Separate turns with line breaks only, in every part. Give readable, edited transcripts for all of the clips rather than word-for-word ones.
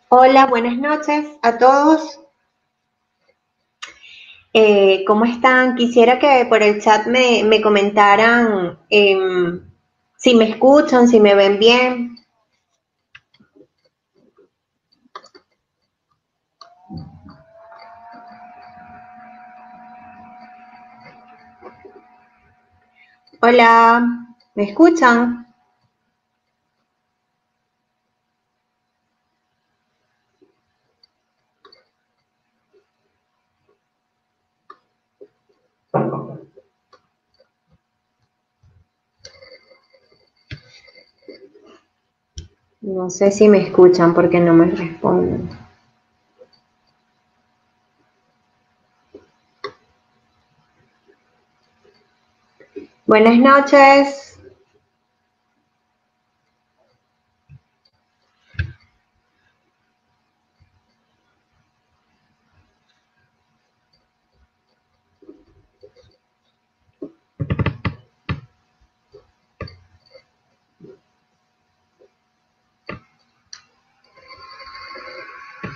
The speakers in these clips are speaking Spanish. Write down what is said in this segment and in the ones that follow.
Hola, buenas noches a todos. ¿Cómo están? Quisiera que por el chat me comentaran si me escuchan, si me ven bien. Hola, ¿me escuchan? No sé si me escuchan porque no me responden. Buenas noches.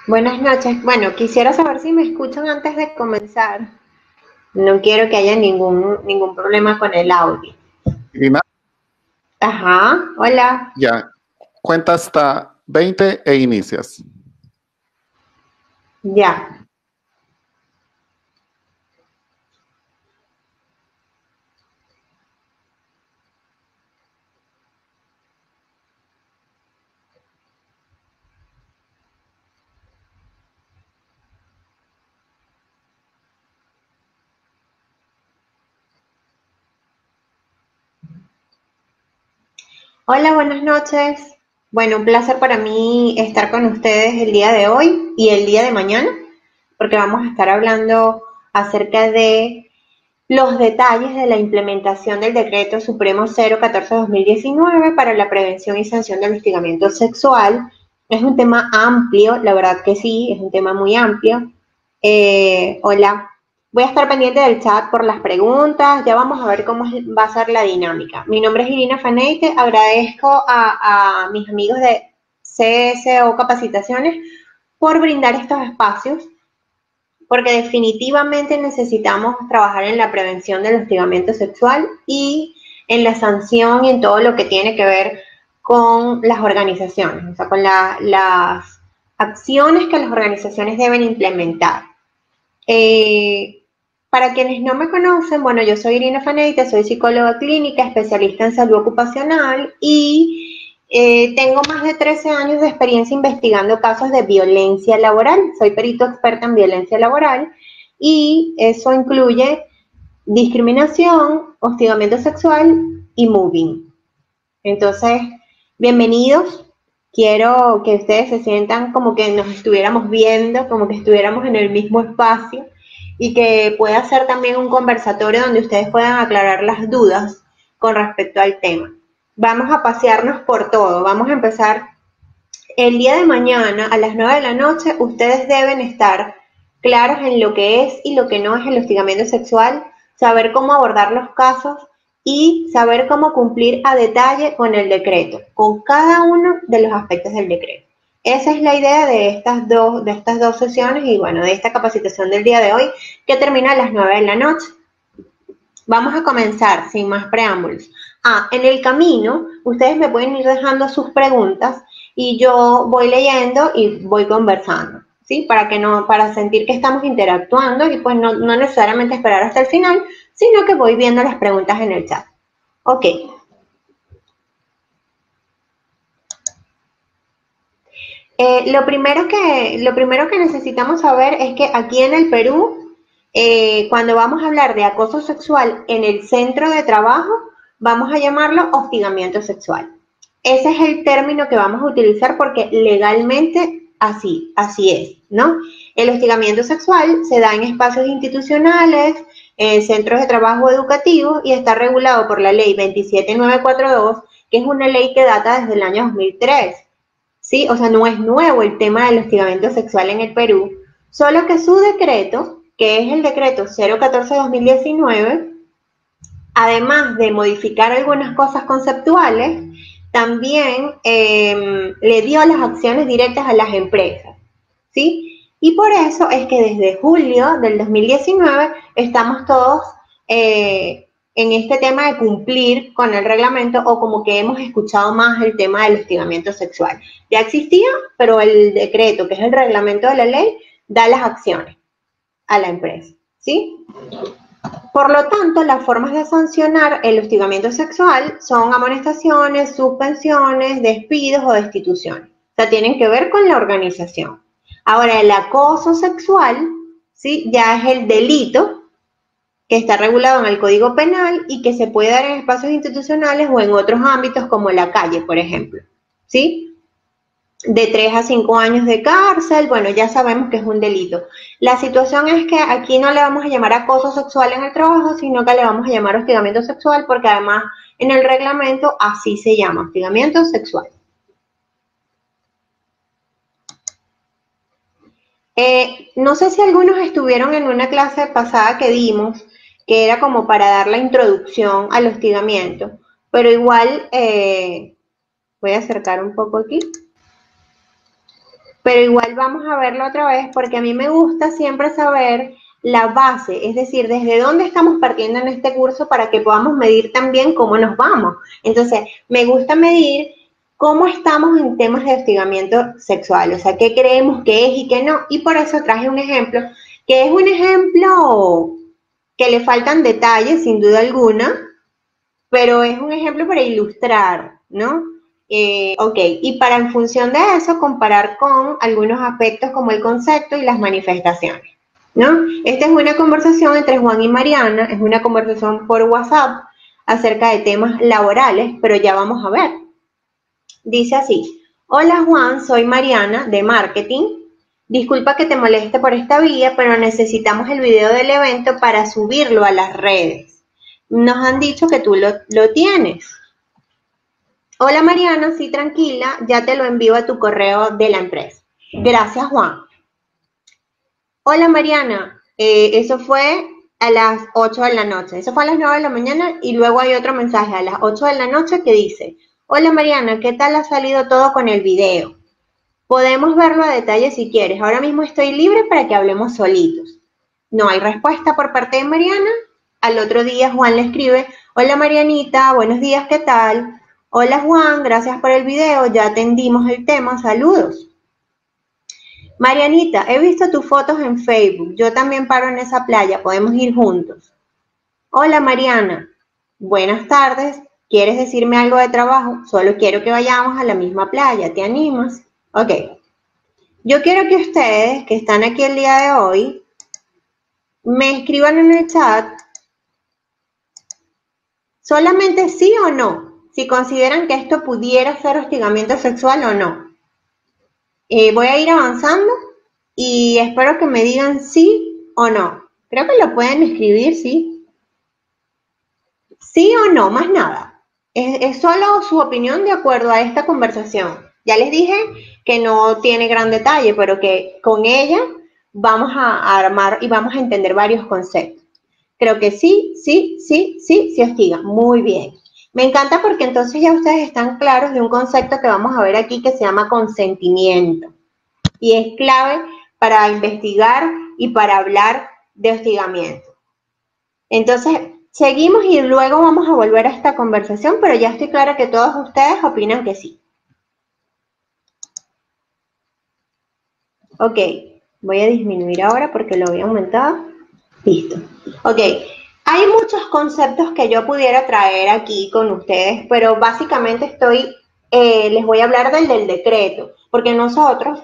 Buenas noches. Bueno, quisiera saber si me escuchan antes de comenzar. No quiero que haya ningún problema con el audio.
Irina,
Ajá, hola.
ya, cuenta hasta 20 e inicias.
Ya. Hola, buenas noches. Bueno, un placer para mí estar con ustedes el día de hoy y el día de mañana, porque vamos a estar hablando acerca de los detalles de la implementación del Decreto Supremo 014-2019 para la prevención y sanción del hostigamiento sexual. Es un tema amplio, la verdad que sí, es un tema muy amplio. Hola, voy a estar pendiente del chat por las preguntas, ya vamos a ver cómo va a ser la dinámica. Mi nombre es Irina Faneite, agradezco a mis amigos de CSO Capacitaciones por brindar estos espacios porque definitivamente necesitamos trabajar en la prevención del hostigamiento sexual y en la sanción y en todo lo que tiene que ver con las organizaciones, o sea, con las acciones que las organizaciones deben implementar. Eh, para quienes no me conocen, bueno, yo soy Irina Faneite, soy psicóloga clínica, especialista en salud ocupacional y tengo más de 13 años de experiencia investigando casos de violencia laboral. Soy perito experta en violencia laboral y eso incluye discriminación, hostigamiento sexual y moving. Entonces, bienvenidos. Quiero que ustedes se sientan como que nos estuviéramos viendo, como que estuviéramos en el mismo espacio y que pueda ser también un conversatorio donde ustedes puedan aclarar las dudas con respecto al tema. Vamos a pasearnos por todo. Vamos a empezar el día de mañana a las 9 de la noche. Ustedes deben estar claros en lo que es y lo que no es el hostigamiento sexual, saber cómo abordar los casos y saber cómo cumplir a detalle con el decreto, con cada uno de los aspectos del decreto. Esa es la idea de estas dos sesiones y bueno, de esta capacitación del día de hoy que termina a las 9 de la noche. Vamos a comenzar sin más preámbulos. En el camino, ustedes me pueden ir dejando sus preguntas y yo voy leyendo y voy conversando, ¿sí? Para sentir que estamos interactuando y pues no necesariamente esperar hasta el final, sino que voy viendo las preguntas en el chat. Ok. Lo primero que necesitamos saber es que aquí en el Perú, cuando vamos a hablar de acoso sexual en el centro de trabajo, vamos a llamarlo hostigamiento sexual. Ese es el término que vamos a utilizar porque legalmente así es, ¿no? El hostigamiento sexual se da en espacios institucionales, en centros de trabajo educativos y está regulado por la ley 27942, que es una ley que data desde el año 2003. ¿Sí? O sea, no es nuevo el tema del hostigamiento sexual en el Perú, solo que su decreto, que es el decreto 014-2019, además de modificar algunas cosas conceptuales, también le dio las acciones directas a las empresas, ¿sí? Y por eso es que desde julio del 2019 estamos todos en este tema de cumplir con el reglamento, o como que hemos escuchado más el tema del hostigamiento sexual. Ya existía, pero el decreto, que es el reglamento de la ley, da las acciones a la empresa, ¿sí? Por lo tanto, las formas de sancionar el hostigamiento sexual son amonestaciones, suspensiones, despidos o destituciones. O sea, tienen que ver con la organización. Ahora, el acoso sexual, ¿sí? Ya es el delito que está regulado en el Código Penal y que se puede dar en espacios institucionales o en otros ámbitos como la calle, por ejemplo, ¿sí? De 3 a 5 años de cárcel, bueno, ya sabemos que es un delito. La situación es que aquí no le vamos a llamar acoso sexual en el trabajo, sino que le vamos a llamar hostigamiento sexual, porque además en el reglamento así se llama, hostigamiento sexual. No sé si algunos estuvieron en una clase pasada que dimos, que era como para dar la introducción al hostigamiento, pero igual voy a acercar un poco aquí. Pero igual vamos a verlo otra vez, porque a mí me gusta siempre saber la base, es decir, desde dónde estamos partiendo en este curso para que podamos medir también cómo nos vamos. Entonces, me gusta medir cómo estamos en temas de hostigamiento sexual, o sea, qué creemos que es y qué no, y por eso traje un ejemplo, que es un ejemplo que le faltan detalles, sin duda alguna, pero es un ejemplo para ilustrar, ¿no? Ok, y para en función de eso comparar con algunos aspectos como el concepto y las manifestaciones, ¿no? Esta es una conversación entre Juan y Mariana, es una conversación por WhatsApp acerca de temas laborales, pero ya vamos a ver. Dice así: hola Juan, soy Mariana de marketing. Disculpa que te moleste por esta vía, pero necesitamos el video del evento para subirlo a las redes. Nos han dicho que tú lo tienes. Hola Mariana, sí, tranquila, ya te lo envío a tu correo de la empresa. Gracias, Juan. Hola Mariana, eso fue a las 8 de la noche, eso fue a las 9 de la mañana y luego hay otro mensaje a las 8 de la noche que dice: hola Mariana, ¿qué tal ha salido todo con el video? Podemos verlo a detalle si quieres, ahora mismo estoy libre para que hablemos solitos. No hay respuesta por parte de Mariana. Al otro día Juan le escribe: hola Marianita, buenos días, ¿qué tal? Hola Juan, gracias por el video, ya atendimos el tema, saludos. Marianita, he visto tus fotos en Facebook, yo también paro en esa playa, podemos ir juntos. Hola Mariana, buenas tardes, ¿quieres decirme algo de trabajo? Solo quiero que vayamos a la misma playa, ¿te animas? Ok, yo quiero que ustedes que están aquí el día de hoy me escriban en el chat solamente sí o no, si consideran que esto pudiera ser hostigamiento sexual o no. Voy a ir avanzando y espero que me digan sí o no. Creo que lo pueden escribir, sí. Sí o no, más nada. Es solo su opinión de acuerdo a esta conversación. Ya les dije que no tiene gran detalle, pero que con ella vamos a armar y vamos a entender varios conceptos. Creo que sí, sí, sí, sí, sí hostiga. Muy bien. Me encanta porque entonces ya ustedes están claros de un concepto que vamos a ver aquí que se llama consentimiento. Y es clave para investigar y para hablar de hostigamiento. Entonces, seguimos y luego vamos a volver a esta conversación, pero ya estoy clara que todos ustedes opinan que sí. Ok, voy a disminuir ahora porque lo había aumentado. Listo. Ok, hay muchos conceptos que yo pudiera traer aquí con ustedes, pero básicamente les voy a hablar del decreto, porque nosotros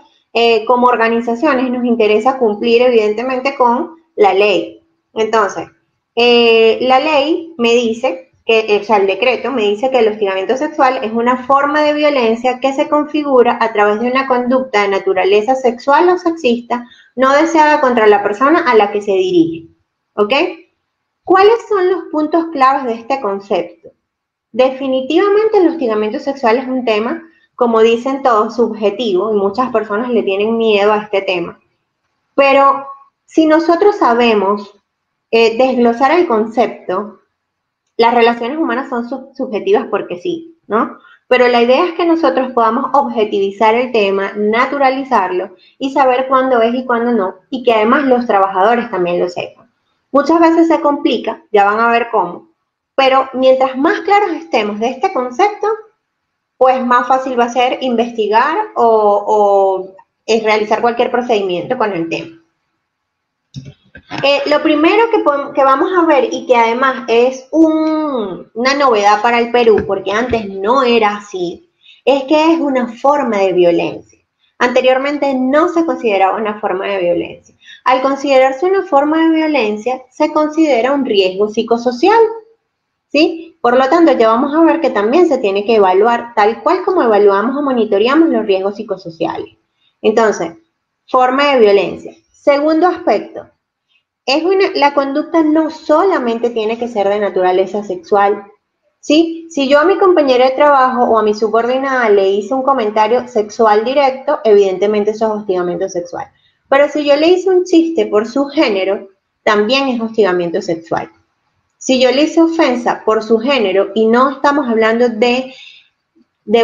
como organizaciones nos interesa cumplir evidentemente con la ley. Entonces, la ley me dice que, o sea, el decreto me dice que el hostigamiento sexual es una forma de violencia que se configura a través de una conducta de naturaleza sexual o sexista no deseada contra la persona a la que se dirige. ¿Ok? ¿Cuáles son los puntos claves de este concepto? Definitivamente el hostigamiento sexual es un tema, como dicen todos, subjetivo, y muchas personas le tienen miedo a este tema. Pero si nosotros sabemos desglosar el concepto, las relaciones humanas son subjetivas porque sí, ¿no? Pero la idea es que nosotros podamos objetivizar el tema, naturalizarlo y saber cuándo es y cuándo no, y que además los trabajadores también lo sepan. Muchas veces se complica, ya van a ver cómo, pero mientras más claros estemos de este concepto, pues más fácil va a ser investigar o realizar cualquier procedimiento con el tema. Lo primero que vamos a ver y que además es una novedad para el Perú, porque antes no era así, es que es una forma de violencia. Anteriormente no se consideraba una forma de violencia. Al considerarse una forma de violencia, se considera un riesgo psicosocial, ¿sí? Por lo tanto, ya vamos a ver que también se tiene que evaluar, tal cual como evaluamos o monitoreamos los riesgos psicosociales. Entonces, forma de violencia. Segundo aspecto, la conducta no solamente tiene que ser de naturaleza sexual, ¿sí? Si yo a mi compañero de trabajo o a mi subordinada le hice un comentario sexual directo, evidentemente eso es hostigamiento sexual. Pero si yo le hice un chiste por su género, también es hostigamiento sexual. Si yo le hice ofensa por su género y no estamos hablando de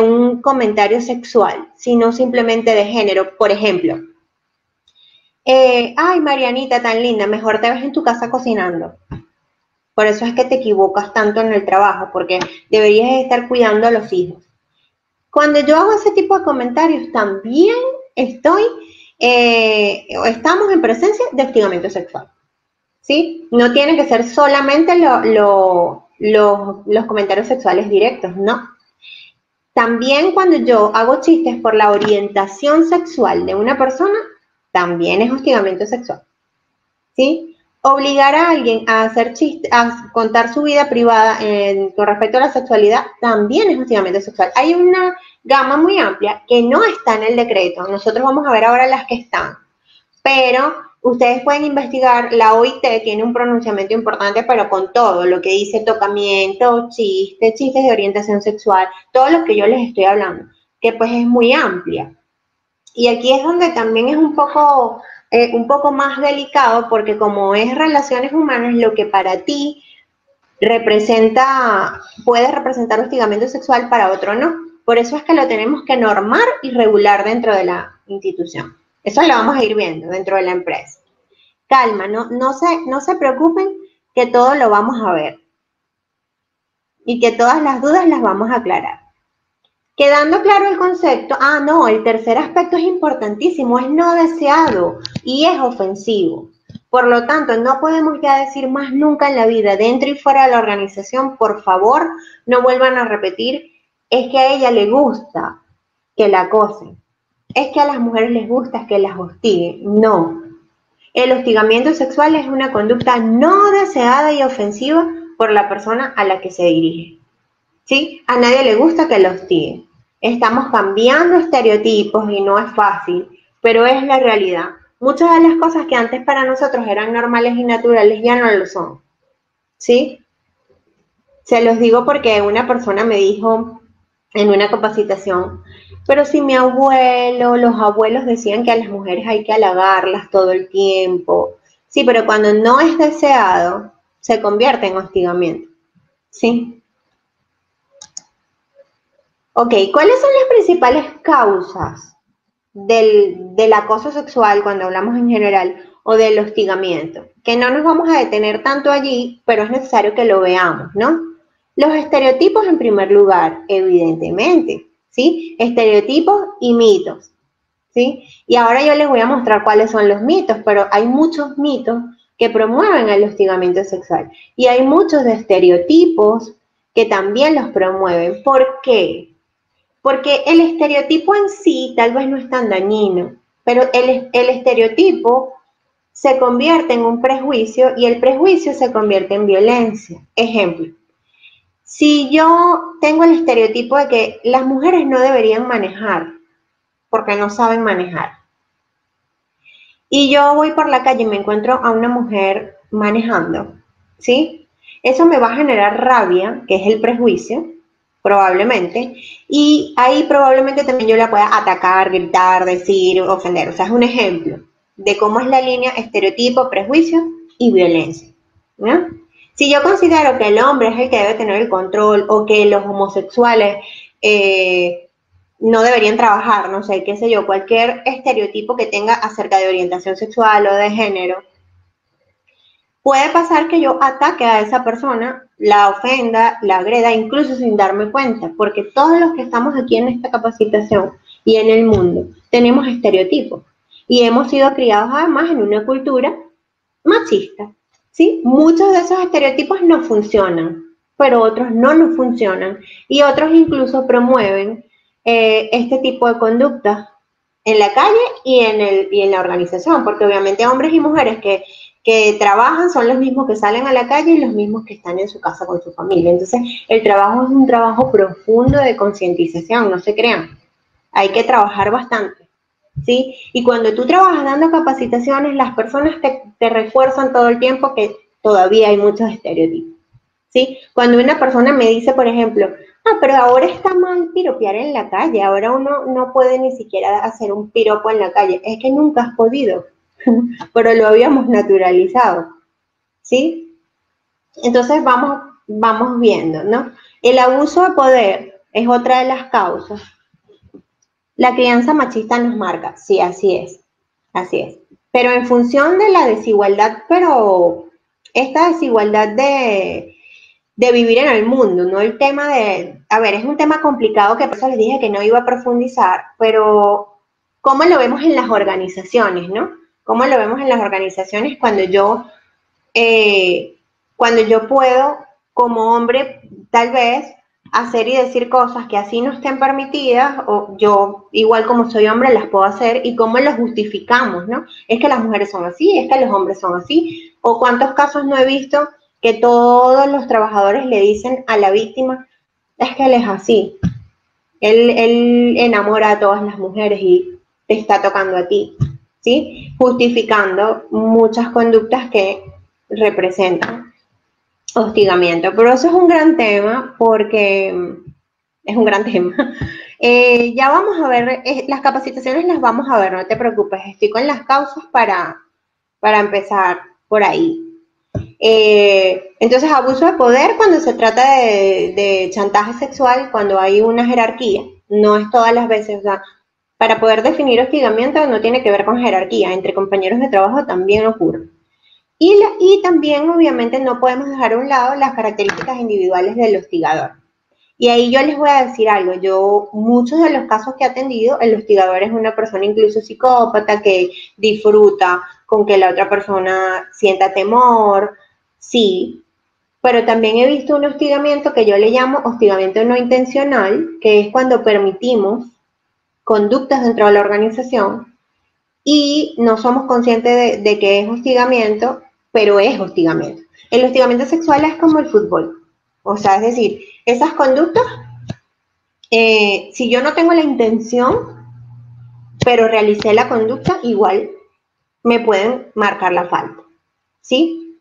un comentario sexual, sino simplemente de género, por ejemplo, ay, Marianita, tan linda, mejor te ves en tu casa cocinando. Por eso es que te equivocas tanto en el trabajo, porque deberías estar cuidando a los hijos. Cuando yo hago ese tipo de comentarios, también estamos en presencia de hostigamiento sexual, ¿sí? No tiene que ser solamente los comentarios sexuales directos, no. También cuando yo hago chistes por la orientación sexual de una persona, también es hostigamiento sexual, ¿sí? Obligar a alguien a hacer chistes, a contar su vida privada con respecto a la sexualidad, también es hostigamiento sexual. Hay una gama muy amplia que no está en el decreto. Nosotros vamos a ver ahora las que están, pero ustedes pueden investigar. La OIT tiene un pronunciamiento importante, pero con todo lo que dice tocamiento, chistes de orientación sexual, todo lo que yo les estoy hablando, que pues es muy amplia. Y aquí es donde también es un poco más delicado, porque como es relaciones humanas, lo que para ti puede representar hostigamiento sexual, para otro no. Por eso es que lo tenemos que normar y regular dentro de la institución. Eso lo vamos a ir viendo dentro de la empresa. Calma, no se preocupen, que todo lo vamos a ver y que todas las dudas las vamos a aclarar. Quedando claro el concepto, no, el tercer aspecto es importantísimo, es no deseado y es ofensivo. Por lo tanto, no podemos ya decir más nunca en la vida, dentro y fuera de la organización, por favor, no vuelvan a repetir, es que a ella le gusta que la acosen, es que a las mujeres les gusta que las hostiguen. No. El hostigamiento sexual es una conducta no deseada y ofensiva por la persona a la que se dirige. ¿Sí? A nadie le gusta que lo hostiguen. Estamos cambiando estereotipos y no es fácil, pero es la realidad. Muchas de las cosas que antes para nosotros eran normales y naturales ya no lo son. ¿Sí? Se los digo porque una persona me dijo en una capacitación, pero si los abuelos decían que a las mujeres hay que halagarlas todo el tiempo. Sí, pero cuando no es deseado, se convierte en hostigamiento. ¿Sí? Ok, ¿cuáles son las principales causas del acoso sexual cuando hablamos en general o del hostigamiento? Que no nos vamos a detener tanto allí, pero es necesario que lo veamos, ¿no? Los estereotipos en primer lugar, evidentemente, ¿sí? Estereotipos y mitos, ¿sí? Y ahora yo les voy a mostrar cuáles son los mitos, pero hay muchos mitos que promueven el hostigamiento sexual y hay muchos de estereotipos que también los promueven. ¿Por qué? Porque el estereotipo en sí tal vez no es tan dañino, pero el estereotipo se convierte en un prejuicio y el prejuicio se convierte en violencia. Ejemplo, si yo tengo el estereotipo de que las mujeres no deberían manejar porque no saben manejar, y yo voy por la calle y me encuentro a una mujer manejando, ¿sí? Eso me va a generar rabia, que es el prejuicio, probablemente, y ahí probablemente también yo la pueda atacar, gritar, decir, ofender. O sea, es un ejemplo de cómo es la línea estereotipo, prejuicio y violencia, ¿no? Si yo considero que el hombre es el que debe tener el control o que los homosexuales no deberían trabajar, no sé, qué sé yo, cualquier estereotipo que tenga acerca de orientación sexual o de género. Puede pasar que yo ataque a esa persona, la ofenda, la agreda, incluso sin darme cuenta, porque todos los que estamos aquí en esta capacitación y en el mundo tenemos estereotipos y hemos sido criados además en una cultura machista, ¿sí? Muchos de esos estereotipos no funcionan, pero otros no nos funcionan y otros incluso promueven este tipo de conductas en la calle y en la organización, porque obviamente hombres y mujeres que trabajan son los mismos que salen a la calle y los mismos que están en su casa con su familia. Entonces, el trabajo es un trabajo profundo de concientización, no se crean. Hay que trabajar bastante, ¿sí? Y cuando tú trabajas dando capacitaciones, las personas te refuerzan todo el tiempo que todavía hay muchos estereotipos, ¿sí? Cuando una persona me dice, por ejemplo, pero ahora está mal piropear en la calle, ahora uno no puede ni siquiera hacer un piropo en la calle, es que nunca has podido, pero lo habíamos naturalizado, ¿sí? Entonces vamos viendo, ¿no? El abuso de poder es otra de las causas. La crianza machista nos marca, sí, así es. Pero en función de la desigualdad, pero esta desigualdad de vivir en el mundo, no el tema de, a ver, es un tema complicado que por eso les dije que no iba a profundizar, pero ¿cómo lo vemos en las organizaciones, no? ¿Cómo lo vemos en las organizaciones cuando yo puedo, como hombre, tal vez, hacer y decir cosas que así no estén permitidas, o yo, igual como soy hombre, las puedo hacer, y cómo lo justificamos, ¿no? Es que las mujeres son así, es que los hombres son así, o cuántos casos no he visto que todos los trabajadores le dicen a la víctima, es que él es así, él enamora a todas las mujeres y te está tocando a ti, ¿sí? Justificando muchas conductas que representan hostigamiento. Pero eso es un gran tema porque es un gran tema. Ya vamos a ver, las capacitaciones las vamos a ver, no te preocupes, estoy con las causas para empezar por ahí. Entonces, abuso de poder cuando se trata de chantaje sexual, cuando hay una jerarquía, no es todas las veces, o sea, para poder definir hostigamiento no tiene que ver con jerarquía, entre compañeros de trabajo también ocurre. Y también, obviamente, no podemos dejar a un lado las características individuales del hostigador. Y ahí yo les voy a decir algo, yo, muchos de los casos que he atendido, el hostigador es una persona incluso psicópata que disfruta con que la otra persona sienta temor, sí, pero también he visto un hostigamiento que yo le llamo hostigamiento no intencional, que es cuando permitimos conductas dentro de la organización y no somos conscientes de que es hostigamiento, pero es hostigamiento. El hostigamiento sexual es como el fútbol, o sea, es decir, esas conductas, si yo no tengo la intención, pero realicé la conducta, igual me pueden marcar la falta, ¿sí?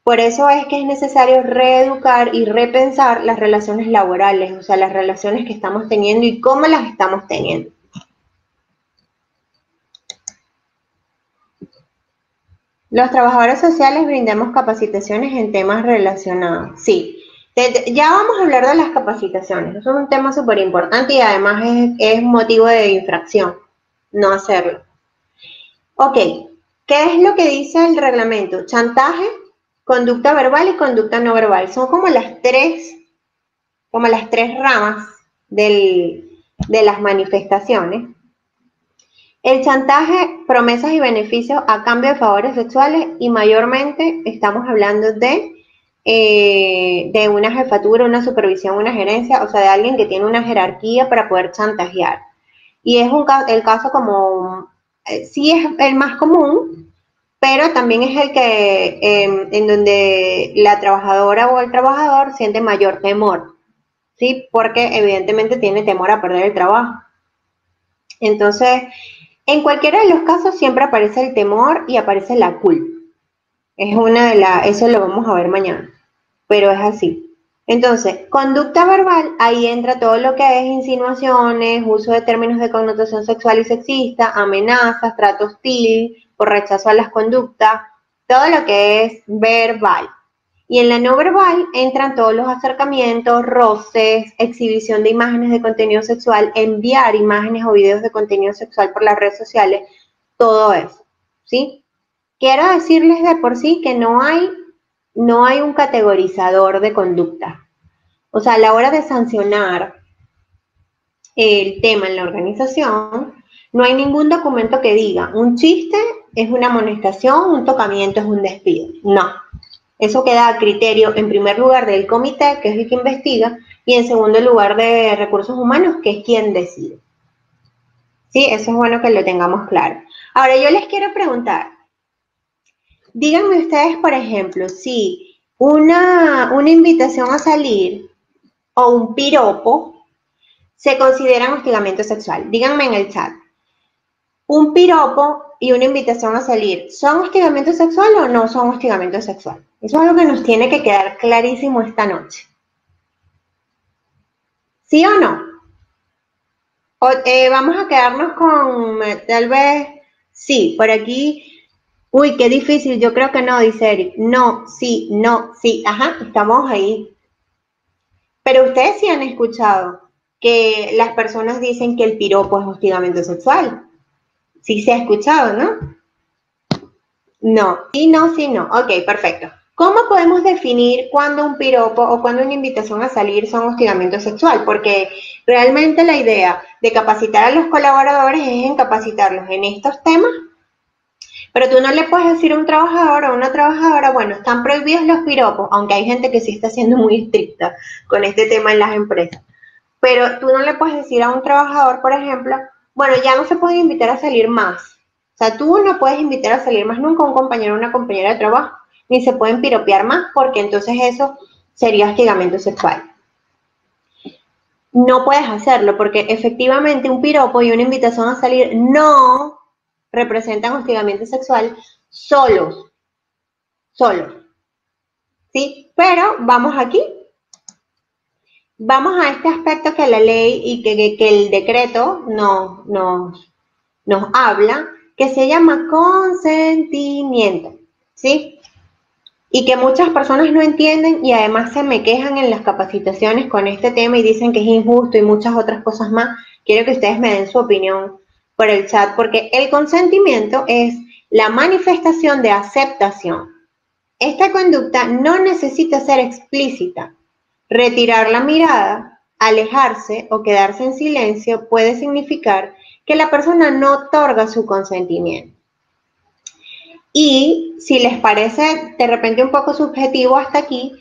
Por eso es que es necesario reeducar y repensar las relaciones laborales, o sea, las relaciones que estamos teniendo y cómo las estamos teniendo. Los trabajadores sociales brindamos capacitaciones en temas relacionados. Sí, ya vamos a hablar de las capacitaciones. Eso es un tema súper importante y además es motivo de infracción no hacerlo. Ok, ¿qué es lo que dice el reglamento? Chantaje, conducta verbal y conducta no verbal. Son como las tres ramas de las manifestaciones. El chantaje, promesas y beneficios a cambio de favores sexuales y mayormente estamos hablando de una jefatura, una supervisión, una gerencia, o sea, de alguien que tiene una jerarquía para poder chantajear. Y es el caso como, sí es el más común, pero también es el que en donde la trabajadora o el trabajador siente mayor temor, ¿sí? Porque evidentemente tiene temor a perder el trabajo. Entonces, en cualquiera de los casos siempre aparece el temor y aparece la culpa. Eso lo vamos a ver mañana, pero es así. Entonces, conducta verbal, ahí entra todo lo que es insinuaciones, uso de términos de connotación sexual y sexista, amenazas, trato hostil, por rechazo a las conductas, todo lo que es verbal. Y en la no verbal entran todos los acercamientos, roces, exhibición de imágenes de contenido sexual, enviar imágenes o videos de contenido sexual por las redes sociales, todo eso, ¿sí? Quiero decirles de por sí que no hay un categorizador de conducta. O sea, a la hora de sancionar el tema en la organización, no hay ningún documento que diga un chiste es una amonestación, un tocamiento es un despido. No. Eso queda a criterio, en primer lugar, del comité, que es el que investiga, y en segundo lugar, de recursos humanos, que es quien decide. Sí, eso es bueno que lo tengamos claro. Ahora, yo les quiero preguntar, díganme ustedes, por ejemplo, si una invitación a salir o un piropo se consideran hostigamiento sexual. Díganme en el chat. ¿Un piropo y una invitación a salir son hostigamiento sexual o no son hostigamiento sexual? Eso es algo que nos tiene que quedar clarísimo esta noche. ¿Sí o no? O, vamos a quedarnos con tal vez sí, por aquí. Uy, qué difícil, yo creo que no, dice Eric. No, sí, ajá, estamos ahí. Pero ustedes sí han escuchado que las personas dicen que el piropo es hostigamiento sexual. Sí se ha escuchado, ¿no? No, sí, no. Ok, perfecto. ¿Cómo podemos definir cuándo un piropo o cuándo una invitación a salir son hostigamiento sexual? Porque realmente la idea de capacitar a los colaboradores es en capacitarlos en estos temas, pero tú no le puedes decir a un trabajador o a una trabajadora, bueno, están prohibidos los piropos, aunque hay gente que sí está siendo muy estricta con este tema en las empresas. Pero tú no le puedes decir a un trabajador, por ejemplo, bueno, ya no se puede invitar a salir más. O sea, tú no puedes invitar a salir más nunca a un compañero o una compañera de trabajo, ni se pueden piropear más, porque entonces eso sería hostigamiento sexual. No puedes hacerlo, porque efectivamente un piropo y una invitación a salir no representan hostigamiento sexual solos, ¿sí? Pero vamos aquí. Vamos a este aspecto que la ley y que el decreto nos habla, que se llama consentimiento, ¿sí? Y que muchas personas no entienden y además se me quejan en las capacitaciones con este tema y dicen que es injusto y muchas otras cosas más. Quiero que ustedes me den su opinión por el chat, porque el consentimiento es la manifestación de aceptación. Esta conducta no necesita ser explícita. Retirar la mirada, alejarse o quedarse en silencio puede significar que la persona no otorga su consentimiento. Y si les parece de repente un poco subjetivo hasta aquí,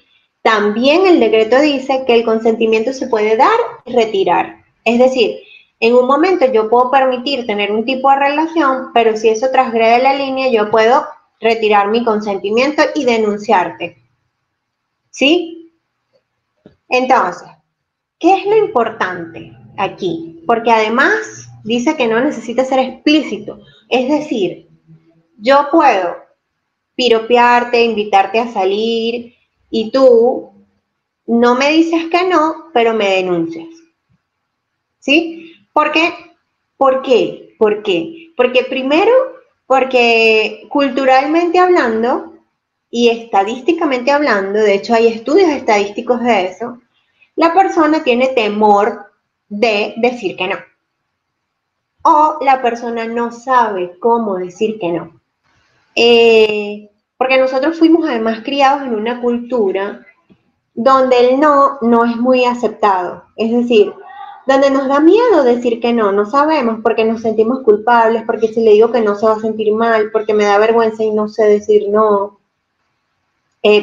también el decreto dice que el consentimiento se puede dar y retirar. Es decir, en un momento yo puedo permitir tener un tipo de relación, pero si eso transgrede la línea, yo puedo retirar mi consentimiento y denunciarte. ¿Sí? Entonces, ¿qué es lo importante aquí? Porque además dice que no necesita ser explícito. Es decir, yo puedo piropearte, invitarte a salir y tú no me dices que no, pero me denuncias. ¿Sí? ¿Por qué? ¿Por qué? ¿Por qué? Porque primero, porque culturalmente hablando y estadísticamente hablando, de hecho hay estudios estadísticos de eso, la persona tiene temor de decir que no. O la persona no sabe cómo decir que no. Porque nosotros fuimos además criados en una cultura donde el no es muy aceptado. Es decir, donde nos da miedo decir que no sabemos porque nos sentimos culpables, porque si le digo que no se va a sentir mal, porque me da vergüenza y no sé decir no,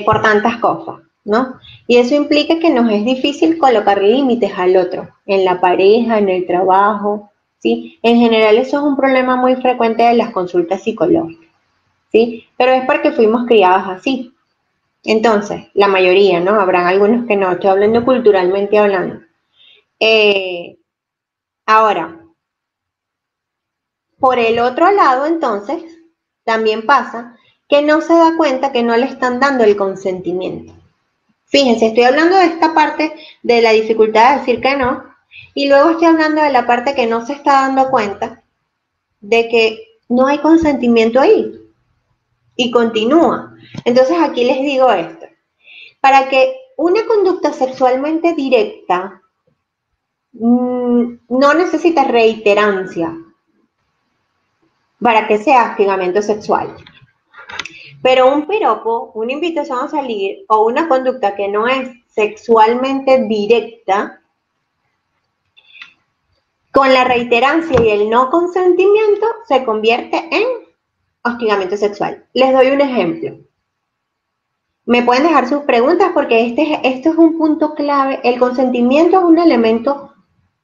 por tantas cosas, ¿no? Y eso implica que nos es difícil colocar límites al otro, en la pareja, en el trabajo, ¿sí? En general eso es un problema muy frecuente de las consultas psicológicas, ¿sí? Pero es porque fuimos criados así. Entonces, la mayoría, ¿no? Habrán algunos que no, estoy hablando culturalmente hablando. Ahora, por el otro lado, entonces, también pasa que no se da cuenta que no le están dando el consentimiento. Fíjense, estoy hablando de esta parte de la dificultad de decir que no, y luego estoy hablando de la parte que no se está dando cuenta de que no hay consentimiento ahí. Y continúa. Entonces aquí les digo esto. Para que una conducta sexualmente directa no necesita reiterancia para que sea hostigamiento sexual. Pero un piropo, una invitación a salir o una conducta que no es sexualmente directa, con la reiterancia y el no consentimiento se convierte en hostigamiento sexual. Les doy un ejemplo. Me pueden dejar sus preguntas porque esto es un punto clave. El consentimiento es un elemento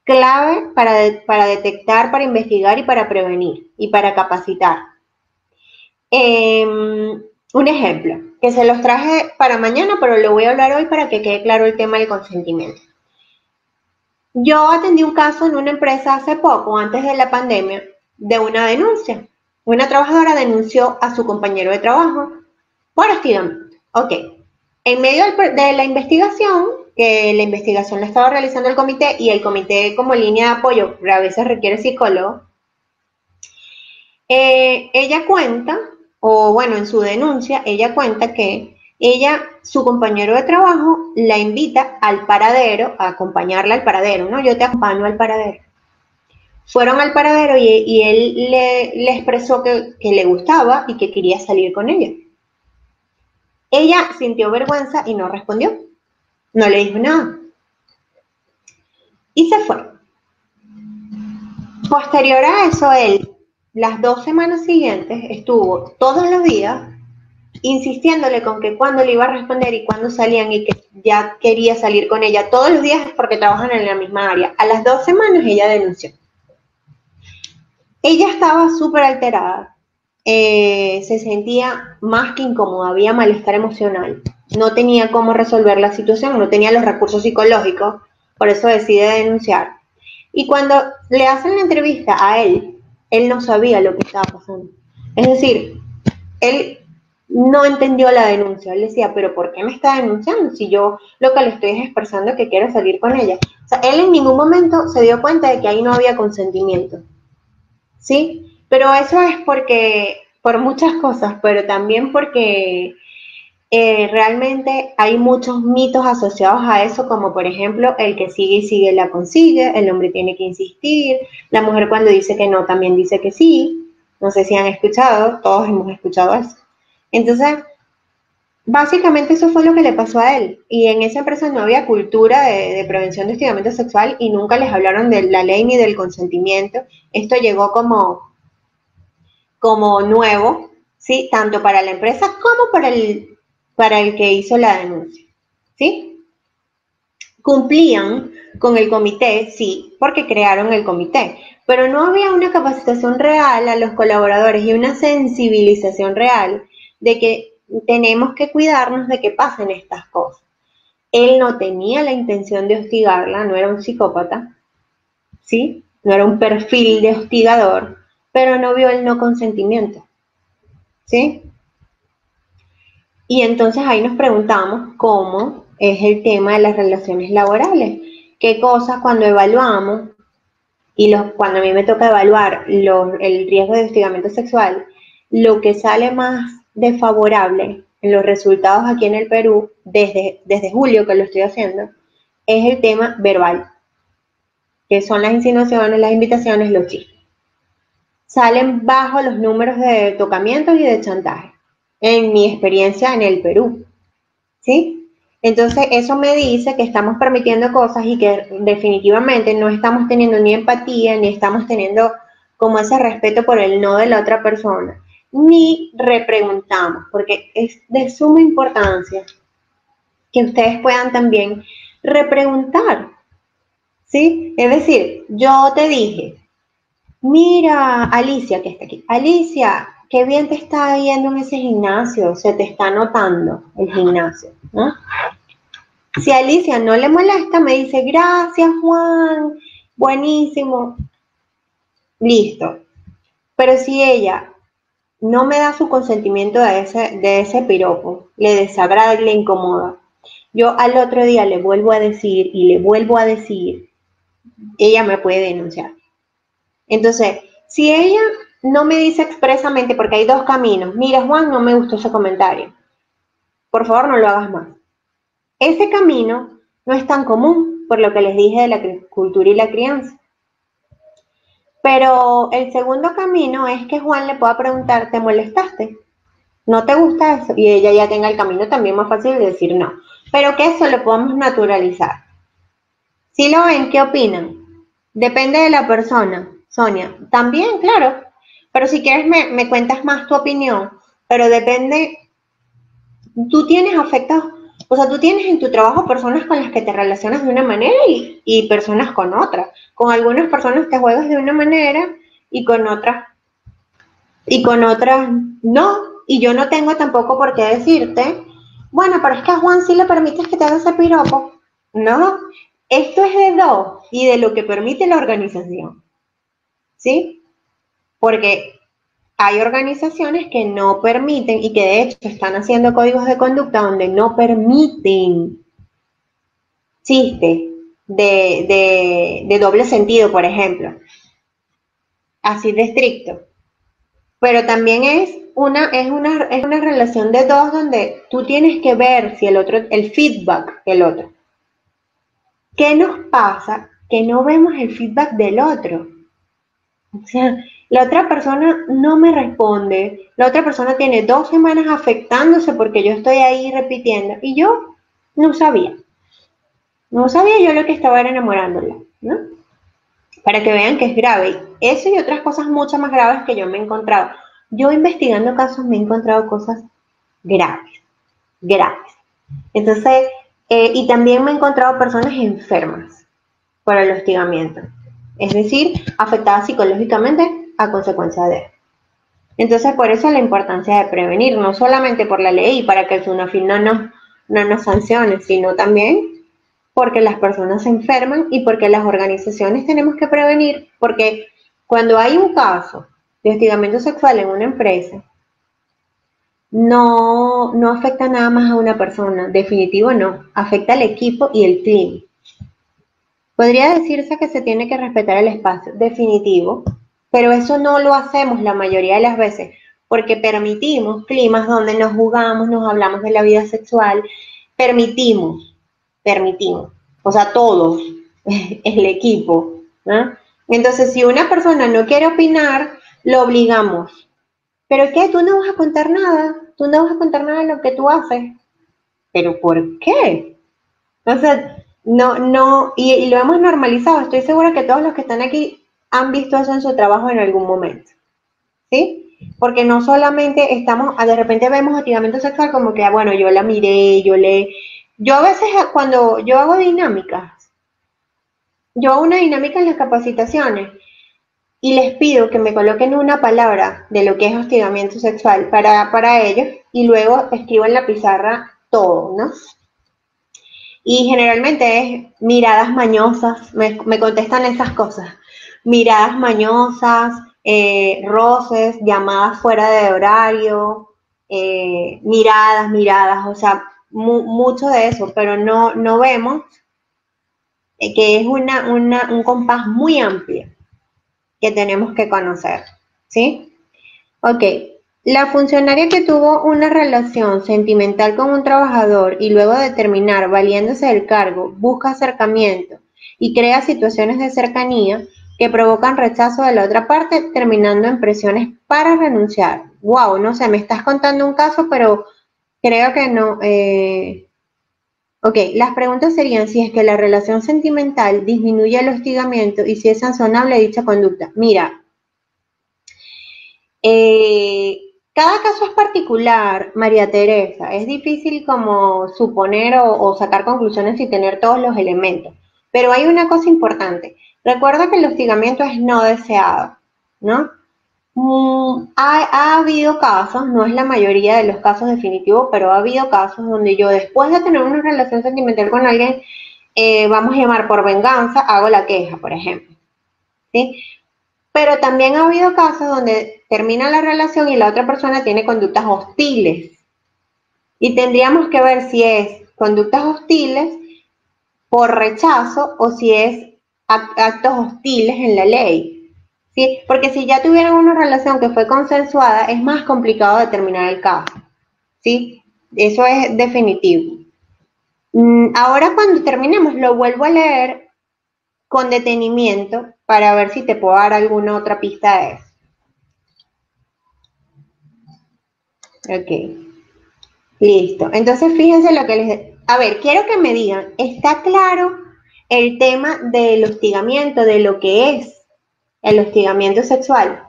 clave para detectar, para investigar y para prevenir y para capacitar. Un ejemplo, que se los traje para mañana, pero lo voy a hablar hoy para que quede claro el tema del consentimiento. Yo atendí un caso en una empresa hace poco, antes de la pandemia, de una denuncia. Una trabajadora denunció a su compañero de trabajo por hostigamiento. Ok. En medio de la investigación, que la investigación la estaba realizando el comité y el comité como línea de apoyo, pero a veces requiere psicólogo, ella cuenta, o bueno, en su denuncia, ella cuenta que su compañero de trabajo, la invita al paradero, a acompañarla al paradero, ¿no? Yo te acompaño al paradero. Fueron al paradero y él le expresó que le gustaba y que quería salir con ella. Ella sintió vergüenza y no respondió. No le dijo nada. Y se fue. Posterior a eso, él, las 2 semanas siguientes, estuvo todos los días insistiéndole con que cuándo le iba a responder y cuándo salían y que ya quería salir con ella. Todos los días porque trabajan en la misma área. A las 2 semanas ella denunció. Ella estaba súper alterada. Se sentía más que incómoda, había malestar emocional. No tenía cómo resolver la situación, no tenía los recursos psicológicos, por eso decide denunciar. Y cuando le hacen la entrevista a él no sabía lo que estaba pasando. Es decir, él no entendió la denuncia. Él decía, pero ¿por qué me está denunciando? Si yo lo que le estoy es expresando que quiero salir con ella. O sea, él en ningún momento se dio cuenta de que ahí no había consentimiento. ¿Sí? Pero eso es por muchas cosas, pero también porque realmente hay muchos mitos asociados a eso, como por ejemplo, el que sigue y sigue la consigue, el hombre tiene que insistir, la mujer cuando dice que no también dice que sí. No sé si han escuchado, todos hemos escuchado eso. Entonces, básicamente eso fue lo que le pasó a él. Y en esa empresa no había cultura de prevención de hostigamiento sexual y nunca les hablaron de la ley ni del consentimiento. Esto llegó como nuevo, ¿sí? Tanto para la empresa como para el que hizo la denuncia, ¿sí? Cumplían con el comité, sí, porque crearon el comité, pero no había una capacitación real a los colaboradores y una sensibilización real de que tenemos que cuidarnos de que pasen estas cosas. Él no tenía la intención de hostigarla, no era un psicópata, ¿sí? No era un perfil de hostigador, pero no vio el no consentimiento, ¿sí? Y entonces ahí nos preguntamos cómo es el tema de las relaciones laborales. ¿Qué cosas cuando evaluamos, cuando a mí me toca evaluar el riesgo de hostigamiento sexual, lo que sale más desfavorable en los resultados aquí en el Perú, desde julio que lo estoy haciendo, es el tema verbal, que son las insinuaciones, las invitaciones, los chistes. Salen bajo los números de tocamientos y de chantaje, en mi experiencia en el Perú, ¿sí? Entonces eso me dice que estamos permitiendo cosas y que definitivamente no estamos teniendo ni empatía, ni estamos teniendo como ese respeto por el no de la otra persona, ni repreguntamos, porque es de suma importancia que ustedes puedan también repreguntar, ¿sí? Es decir, yo te dije, mira, Alicia, que está aquí. Alicia, qué bien te está yendo en ese gimnasio, se te está notando el gimnasio, ¿no? Si a Alicia no le molesta, me dice, gracias, Juan, buenísimo, listo. Pero si ella no me da su consentimiento de ese piropo, le desagrada y le incomoda, yo al otro día le vuelvo a decir y le vuelvo a decir, ella me puede denunciar. Entonces, si ella no me dice expresamente, porque hay dos caminos, mira Juan, no me gustó ese comentario, por favor no lo hagas más. Ese camino no es tan común, por lo que les dije de la cultura y la crianza. Pero el segundo camino es que Juan le pueda preguntar, ¿te molestaste? ¿No te gusta eso? Y ella ya tenga el camino también más fácil de decir no. Pero que eso lo podamos naturalizar. Si lo ven, ¿qué opinan? Depende de la persona, Sonia. También, claro. Pero si quieres me cuentas más tu opinión. Pero depende, tú tienes afectos, o sea, tú tienes en tu trabajo personas con las que te relacionas de una manera y personas con otras. Con algunas personas te juegas de una manera y con otras no. Y yo no tengo tampoco por qué decirte, bueno, pero es que a Juan sí le permites que te haga ese piropo. No, esto es de dos y de lo que permite la organización, ¿sí? Porque hay organizaciones que no permiten y que de hecho están haciendo códigos de conducta donde no permiten chistes de doble sentido, por ejemplo, así de estricto. Pero también es una relación de dos donde tú tienes que ver si el otro, el feedback del otro. ¿Qué nos pasa? Que no vemos el feedback del otro. O sea, la otra persona no me responde, la otra persona tiene 2 semanas afectándose porque yo estoy ahí repitiendo y yo no sabía. No sabía, yo lo que estaba era enamorándola, ¿no? Para que vean que es grave. Eso y otras cosas mucho más graves que yo me he encontrado. Yo investigando casos me he encontrado cosas graves, graves. Entonces, y también me he encontrado personas enfermas por el hostigamiento. Es decir, afectadas psicológicamente a consecuencia de. Entonces, por eso la importancia de prevenir, no solamente por la ley y para que el SUNAFIL no nos sancione, sino también porque las personas se enferman y porque las organizaciones tenemos que prevenir, porque cuando hay un caso de hostigamiento sexual en una empresa, no afecta nada más a una persona, definitivo no, afecta al equipo y el team. Podría decirse que se tiene que respetar el espacio, definitivo, pero eso no lo hacemos la mayoría de las veces, porque permitimos climas donde nos jugamos, nos hablamos de la vida sexual, permitimos, o sea, todos, el equipo, ¿no? Entonces, si una persona no quiere opinar, lo obligamos. ¿Pero qué? Tú no vas a contar nada, tú no vas a contar nada de lo que tú haces. ¿Pero por qué? O sea, no, y lo hemos normalizado. Estoy segura que todos los que están aquí han visto eso en su trabajo en algún momento, ¿sí? Porque no solamente estamos, de repente vemos hostigamiento sexual como que, bueno, yo la miré, yo a veces cuando yo hago dinámicas, yo hago una dinámica en las capacitaciones y les pido que me coloquen una palabra de lo que es hostigamiento sexual para ellos y luego escribo en la pizarra todo, ¿no? Y generalmente es miradas mañosas, me contestan esas cosas, miradas mañosas, roces, llamadas fuera de horario, miradas, o sea, mucho de eso, pero no vemos que es un compás muy amplio que tenemos que conocer, ¿sí? Ok, la funcionaria que tuvo una relación sentimental con un trabajador y luego de terminar valiéndose del cargo, busca acercamiento y crea situaciones de cercanía que provocan rechazo de la otra parte, terminando en presiones para renunciar. Wow, no sé, me estás contando un caso, pero creo que no. Ok, las preguntas serían si es que la relación sentimental disminuye el hostigamiento y si es sancionable dicha conducta. Mira, cada caso es particular, María Teresa. Es difícil como suponer o sacar conclusiones y tener todos los elementos. Pero hay una cosa importante. Recuerda que el hostigamiento es no deseado, ¿no? Ha habido casos, no es la mayoría de los casos definitivos, pero ha habido casos donde yo después de tener una relación sentimental con alguien, vamos a llamar por venganza, hago la queja, por ejemplo, ¿sí? Pero también ha habido casos donde termina la relación y la otra persona tiene conductas hostiles. Y tendríamos que ver si es conductas hostiles por rechazo o si es actos hostiles en la ley. ¿Sí? Porque si ya tuvieron una relación que fue consensuada, es más complicado determinar el caso. ¿Sí? Eso es definitivo. Ahora cuando terminemos lo vuelvo a leer con detenimiento para ver si te puedo dar alguna otra pista de eso. Ok, listo. Entonces fíjense lo que les... A ver, quiero que me digan, ¿está claro el tema del hostigamiento, de lo que es el hostigamiento sexual?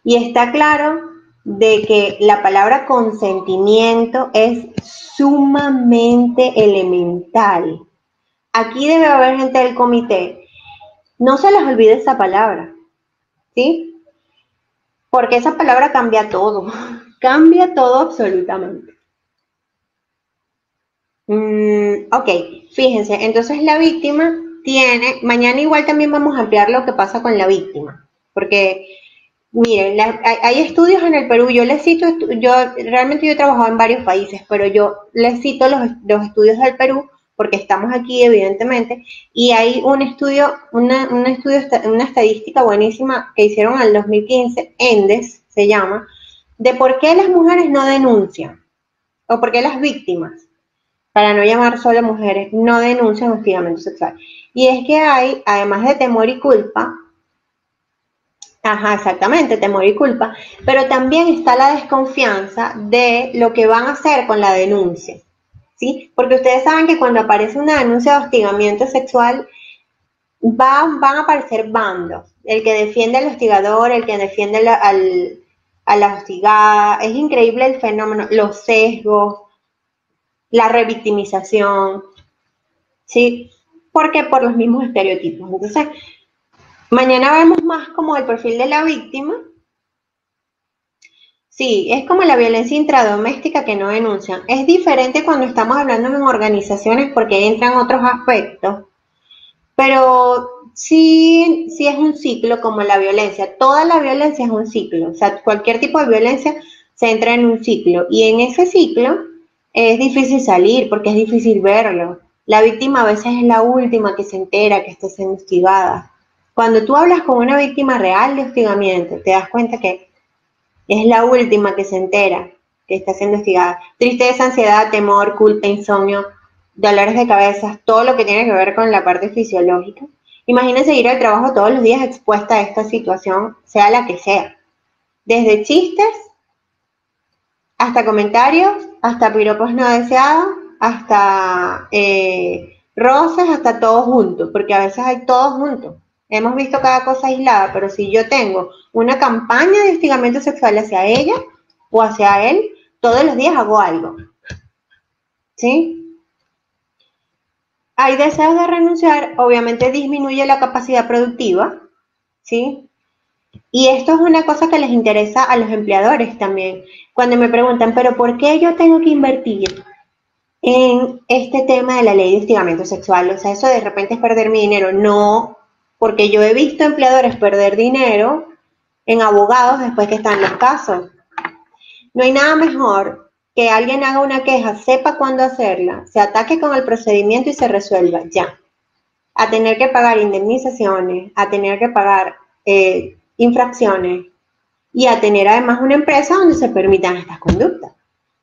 Y está claro de que la palabra consentimiento es sumamente elemental. Aquí debe haber gente del comité. No se les olvide esa palabra, ¿sí? Porque esa palabra cambia todo, cambia todo absolutamente. Ok, fíjense, entonces la víctima tiene, mañana igual también vamos a ampliar lo que pasa con la víctima, porque miren, hay estudios en el Perú, yo les cito, realmente yo he trabajado en varios países, pero yo les cito los estudios del Perú, porque estamos aquí evidentemente, y hay un estudio, una estadística buenísima que hicieron en el 2015, ENDES se llama, de por qué las mujeres no denuncian, o por qué las víctimas, para no llamar solo mujeres, no denuncian hostigamiento sexual. Y es que hay, además de temor y culpa, ajá, exactamente, temor y culpa, pero también está la desconfianza de lo que van a hacer con la denuncia, ¿sí? Porque ustedes saben que cuando aparece una denuncia de hostigamiento sexual, van a aparecer bandos, el que defiende al hostigador, el que defiende a la hostigada, es increíble el fenómeno, los sesgos, la revictimización, ¿sí? Porque por los mismos estereotipos. Entonces, mañana vemos más como el perfil de la víctima. Sí, es como la violencia intradoméstica que no denuncian. Es diferente cuando estamos hablando en organizaciones porque entran otros aspectos, pero sí es un ciclo como la violencia. Toda la violencia es un ciclo, o sea, cualquier tipo de violencia se entra en un ciclo y en ese ciclo es difícil salir porque es difícil verlo. La víctima a veces es la última que se entera que está siendo hostigada. Cuando tú hablas con una víctima real de hostigamiento, te das cuenta que es la última que se entera que está siendo hostigada. Tristeza, ansiedad, temor, culpa, insomnio, dolores de cabeza, todo lo que tiene que ver con la parte fisiológica. Imagínense ir al trabajo todos los días expuesta a esta situación, sea la que sea. Desde chistes, hasta comentarios, hasta piropos no deseados, hasta roces, hasta todo junto, porque a veces hay todo junto. Hemos visto cada cosa aislada, pero si yo tengo una campaña de hostigamiento sexual hacia ella o hacia él, todos los días hago algo. ¿Sí? Hay deseos de renunciar, obviamente disminuye la capacidad productiva, ¿sí? Y esto es una cosa que les interesa a los empleadores también. Cuando me preguntan, ¿pero por qué yo tengo que invertir en este tema de la ley de hostigamiento sexual? O sea, eso de repente es perder mi dinero. No, porque yo he visto empleadores perder dinero en abogados después que están los casos. No hay nada mejor que alguien haga una queja, sepa cuándo hacerla, se ataque con el procedimiento y se resuelva ya. A tener que pagar indemnizaciones, a tener que pagar infracciones y a tener además una empresa donde se permitan estas conductas.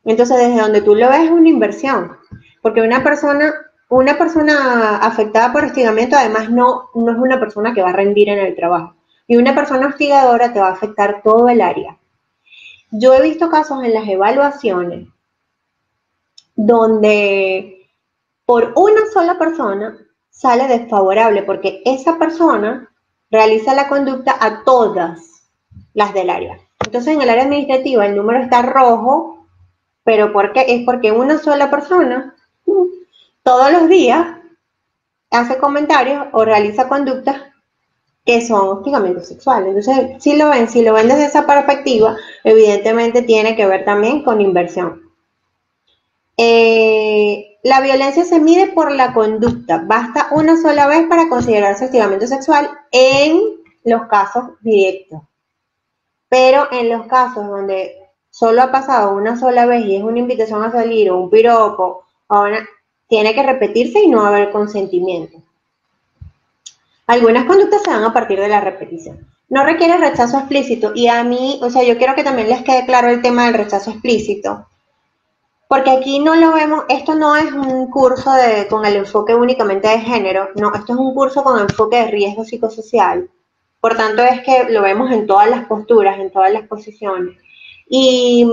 Entonces, desde donde tú lo ves es una inversión, porque una persona afectada por hostigamiento además no es una persona que va a rendir en el trabajo. Y una persona hostigadora te va a afectar todo el área. Yo he visto casos en las evaluaciones donde por una sola persona sale desfavorable porque esa persona realiza la conducta a todas las del área. Entonces en el área administrativa el número está rojo, pero ¿por qué? Es porque una sola persona todos los días hace comentarios o realiza conductas que son hostigamiento sexual. Entonces, si lo ven desde esa perspectiva, evidentemente tiene que ver también con inversión. La violencia se mide por la conducta. Basta una sola vez para considerarse hostigamiento sexual en los casos directos. Pero en los casos donde solo ha pasado una sola vez y es una invitación a salir o un piropo, tiene que repetirse y no haber consentimiento. Algunas conductas se dan a partir de la repetición. No requiere rechazo explícito y a mí, o sea, yo quiero que también les quede claro el tema del rechazo explícito, porque aquí no lo vemos, esto no es un curso con el enfoque únicamente de género, no, esto es un curso con enfoque de riesgo psicosocial. Por tanto, es que lo vemos en todas las posturas, en todas las posiciones. Y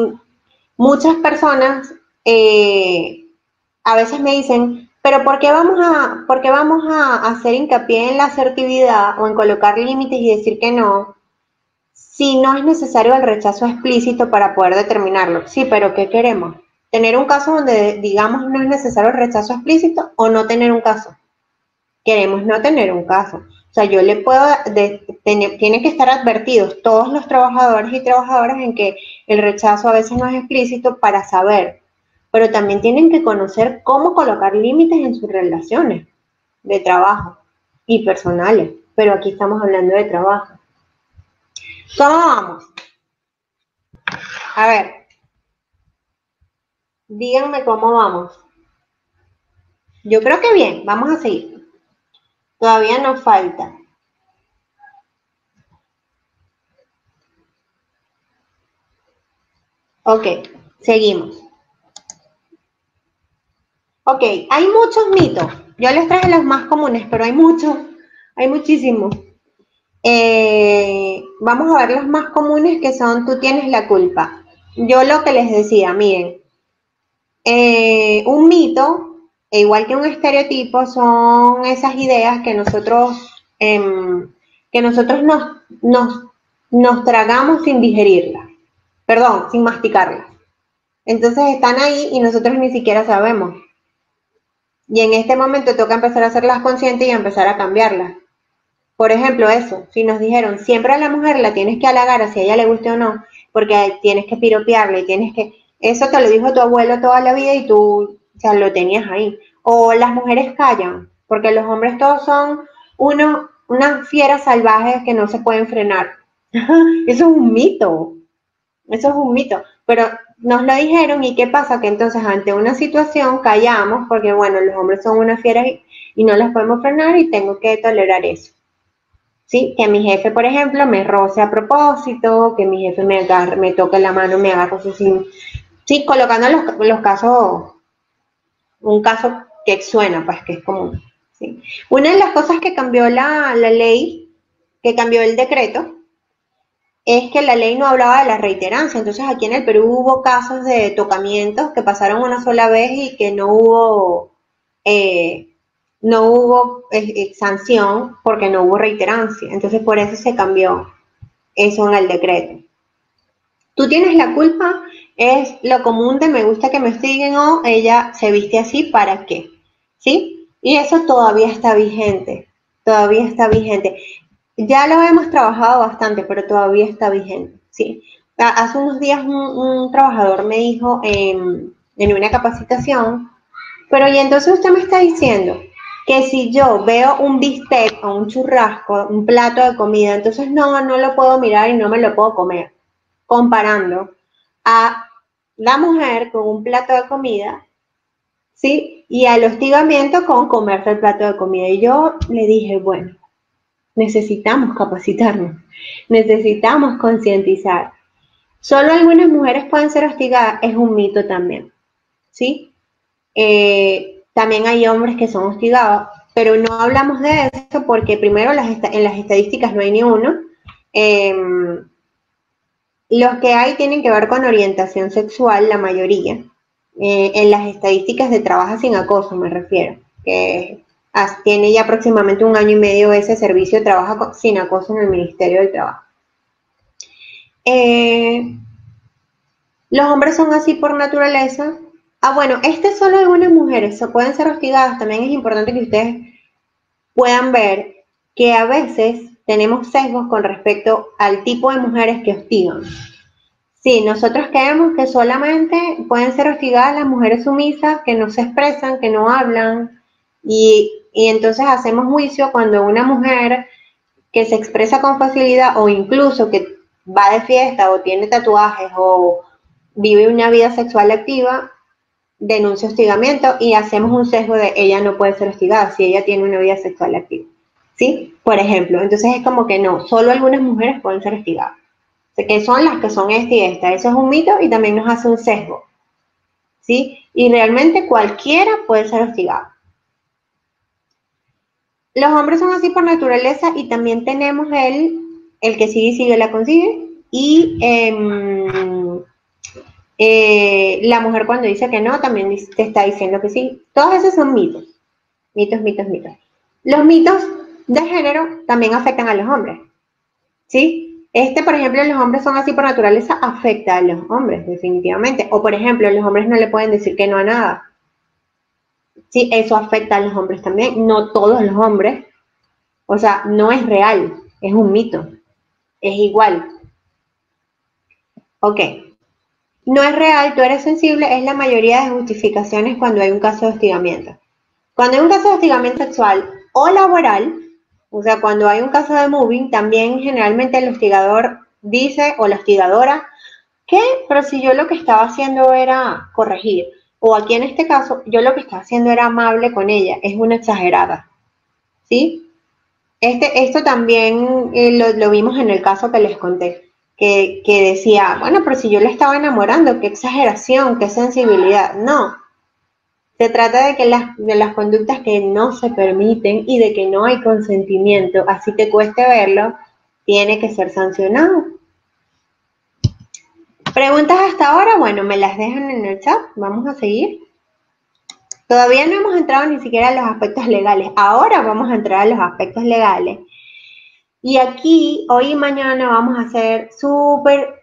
muchas personas a veces me dicen, pero por qué vamos a hacer hincapié en la asertividad o en colocar límites y decir que no, si no es necesario el rechazo explícito para poder determinarlo? Sí, pero ¿qué queremos? ¿Tener un caso donde digamos no es necesario el rechazo explícito o no tener un caso? Queremos no tener un caso. O sea, yo le puedo, tienen que estar advertidos todos los trabajadores y trabajadoras en que el rechazo a veces no es explícito para saber, pero también tienen que conocer cómo colocar límites en sus relaciones de trabajo y personales, pero aquí estamos hablando de trabajo. ¿Cómo vamos? A ver, díganme cómo vamos. Yo creo que bien, vamos a seguir. Todavía nos falta. Ok, seguimos. Ok, hay muchos mitos. Yo les traje los más comunes, pero hay muchos, hay muchísimos. Vamos a ver los más comunes que son tú tienes la culpa. Yo lo que les decía, miren, un mito, igual que un estereotipo, son esas ideas que nosotros nos tragamos sin digerirlas, perdón, sin masticarlas. Entonces están ahí y nosotros ni siquiera sabemos. Y en este momento toca empezar a hacerlas conscientes y empezar a cambiarlas. Por ejemplo, eso, si nos dijeron, siempre a la mujer la tienes que halagar, si a ella le guste o no, porque tienes que piropearla y tienes que... Eso te lo dijo tu abuelo toda la vida y tú, o sea, lo tenías ahí. O las mujeres callan, porque los hombres todos son unas fieras salvajes que no se pueden frenar. Eso es un mito. Eso es un mito, pero nos lo dijeron y ¿qué pasa? Que entonces ante una situación callamos porque bueno, los hombres son unas fieras y no las podemos frenar y tengo que tolerar eso. ¿Sí? Que mi jefe, por ejemplo, me roce a propósito, que mi jefe me toque la mano, me agarre sin... Sí, colocando los casos, un caso que suena, pues que es común. ¿Sí? Una de las cosas que cambió la ley, que cambió el decreto, es que la ley no hablaba de la reiterancia. Entonces aquí en el Perú hubo casos de tocamientos que pasaron una sola vez y que eh, no hubo sanción porque no hubo reiterancia. Entonces por eso se cambió eso en el decreto. Tú tienes la culpa, es lo común de me gusta que me hostiguen o ella se viste así, ¿para qué? ¿Sí? Y eso todavía está vigente, todavía está vigente. Ya lo hemos trabajado bastante, pero todavía está vigente, ¿sí? Hace unos días un trabajador me dijo en una capacitación, pero y entonces usted me está diciendo que si yo veo un bistec o un churrasco, un plato de comida, entonces no lo puedo mirar y no me lo puedo comer, comparando a la mujer con un plato de comida, ¿sí? Y al hostigamiento con comerse el plato de comida. Y yo le dije, bueno, necesitamos capacitarnos, necesitamos concientizar. Solo algunas mujeres pueden ser hostigadas, es un mito también, ¿sí? También hay hombres que son hostigados, pero no hablamos de eso porque primero en las estadísticas no hay ni uno. Los que hay tienen que ver con orientación sexual, la mayoría. En las estadísticas de trabajo sin acoso me refiero, que tiene ya aproximadamente 1 año y medio ese servicio de trabajo sin acoso en el Ministerio del Trabajo. Los hombres son así por naturaleza. Bueno, este es solo algunas mujeres, pueden ser hostigadas. También es importante que ustedes puedan ver que a veces tenemos sesgos con respecto al tipo de mujeres que hostigan. Sí, nosotros creemos que solamente pueden ser hostigadas las mujeres sumisas, que no se expresan, que no hablan, y entonces hacemos juicio cuando una mujer que se expresa con facilidad o incluso que va de fiesta o tiene tatuajes o vive una vida sexual activa, denuncia hostigamiento y hacemos un sesgo de ella no puede ser hostigada si ella tiene una vida sexual activa. ¿Sí? Por ejemplo, entonces es como que no, solo algunas mujeres pueden ser hostigadas. Que son las que son esta y esta. Eso es un mito y también nos hace un sesgo. ¿sí? Y realmente cualquiera puede ser hostigado. Los hombres son así por naturaleza y también tenemos el que sigue y sigue la consigue y la mujer cuando dice que no también te está diciendo que sí. Todos esos son mitos, mitos, mitos, mitos. Los mitos de género también afectan a los hombres, ¿sí? Por ejemplo, los hombres son así por naturaleza, afecta a los hombres, definitivamente. O, por ejemplo, los hombres no le pueden decir que no a nada. Sí, eso afecta a los hombres también. No todos los hombres. O sea, no es real, es un mito. Es igual. Ok. No es real, tú eres sensible, es la mayoría de justificaciones cuando hay un caso de hostigamiento. Cuando hay un caso de hostigamiento sexual o laboral, o sea, cuando hay un caso de moving, también generalmente el hostigador dice, o la hostigadora, que, pero si yo lo que estaba haciendo era corregir, o aquí en este caso, yo lo que estaba haciendo era amable con ella, es una exagerada, ¿sí? Esto también lo vimos en el caso que les conté, que decía, bueno, pero si yo le estaba enamorando, qué exageración, qué sensibilidad. No, se trata de las conductas que no se permiten y de que no hay consentimiento, así que cueste verlo, tiene que ser sancionado. ¿Preguntas hasta ahora? Bueno, me las dejan en el chat, vamos a seguir. Todavía no hemos entrado ni siquiera a los aspectos legales, ahora vamos a entrar a los aspectos legales. Y aquí, hoy y mañana, vamos a ser súper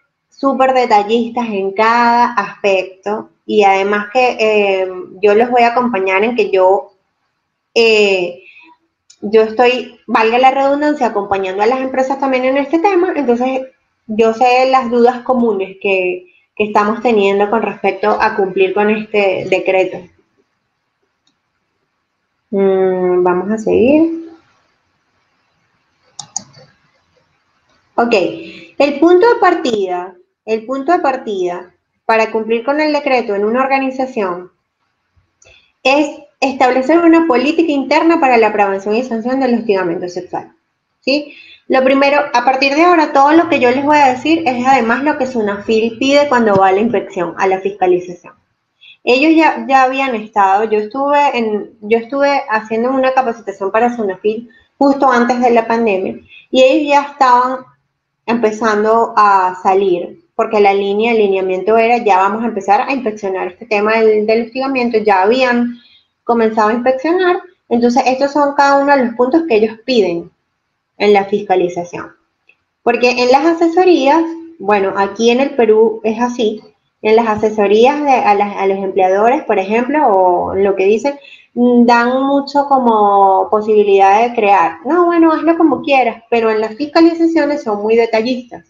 detallistas en cada aspecto. Y además que yo los voy a acompañar en que yo estoy, valga la redundancia, acompañando a las empresas también en este tema. Entonces, yo sé las dudas comunes que estamos teniendo con respecto a cumplir con este decreto. Vamos a seguir. Ok, el punto de partida para cumplir con el decreto en una organización es establecer una política interna para la prevención y sanción del hostigamiento sexual, ¿sí? Lo primero, a partir de ahora, todo lo que yo les voy a decir es además lo que SUNAFIL pide cuando va a la inspección, a la fiscalización. Ellos ya habían estado, yo estuve haciendo una capacitación para SUNAFIL justo antes de la pandemia y ellos ya estaban empezando a salir, porque el alineamiento era, ya vamos a empezar a inspeccionar este tema del hostigamiento, ya habían comenzado a inspeccionar, entonces estos son cada uno de los puntos que ellos piden en la fiscalización. Porque en las asesorías, bueno, aquí en el Perú es así, en las asesorías a los empleadores, por ejemplo, o lo que dicen, dan mucho como posibilidad de crear. No, bueno, hazlo como quieras, pero en las fiscalizaciones son muy detallistas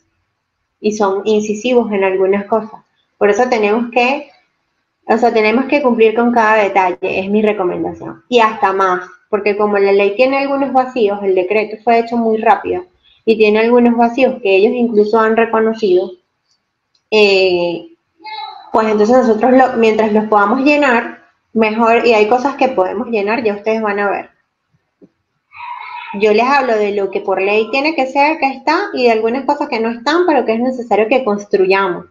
y son incisivos en algunas cosas. Por eso tenemos que cumplir con cada detalle, es mi recomendación. Y hasta más, porque como la ley tiene algunos vacíos, el decreto fue hecho muy rápido y tiene algunos vacíos que ellos incluso han reconocido, pues entonces nosotros mientras los podamos llenar, mejor, y hay cosas que podemos llenar, ya ustedes van a ver. Yo les hablo de lo que por ley tiene que ser, que está, y de algunas cosas que no están, pero que es necesario que construyamos.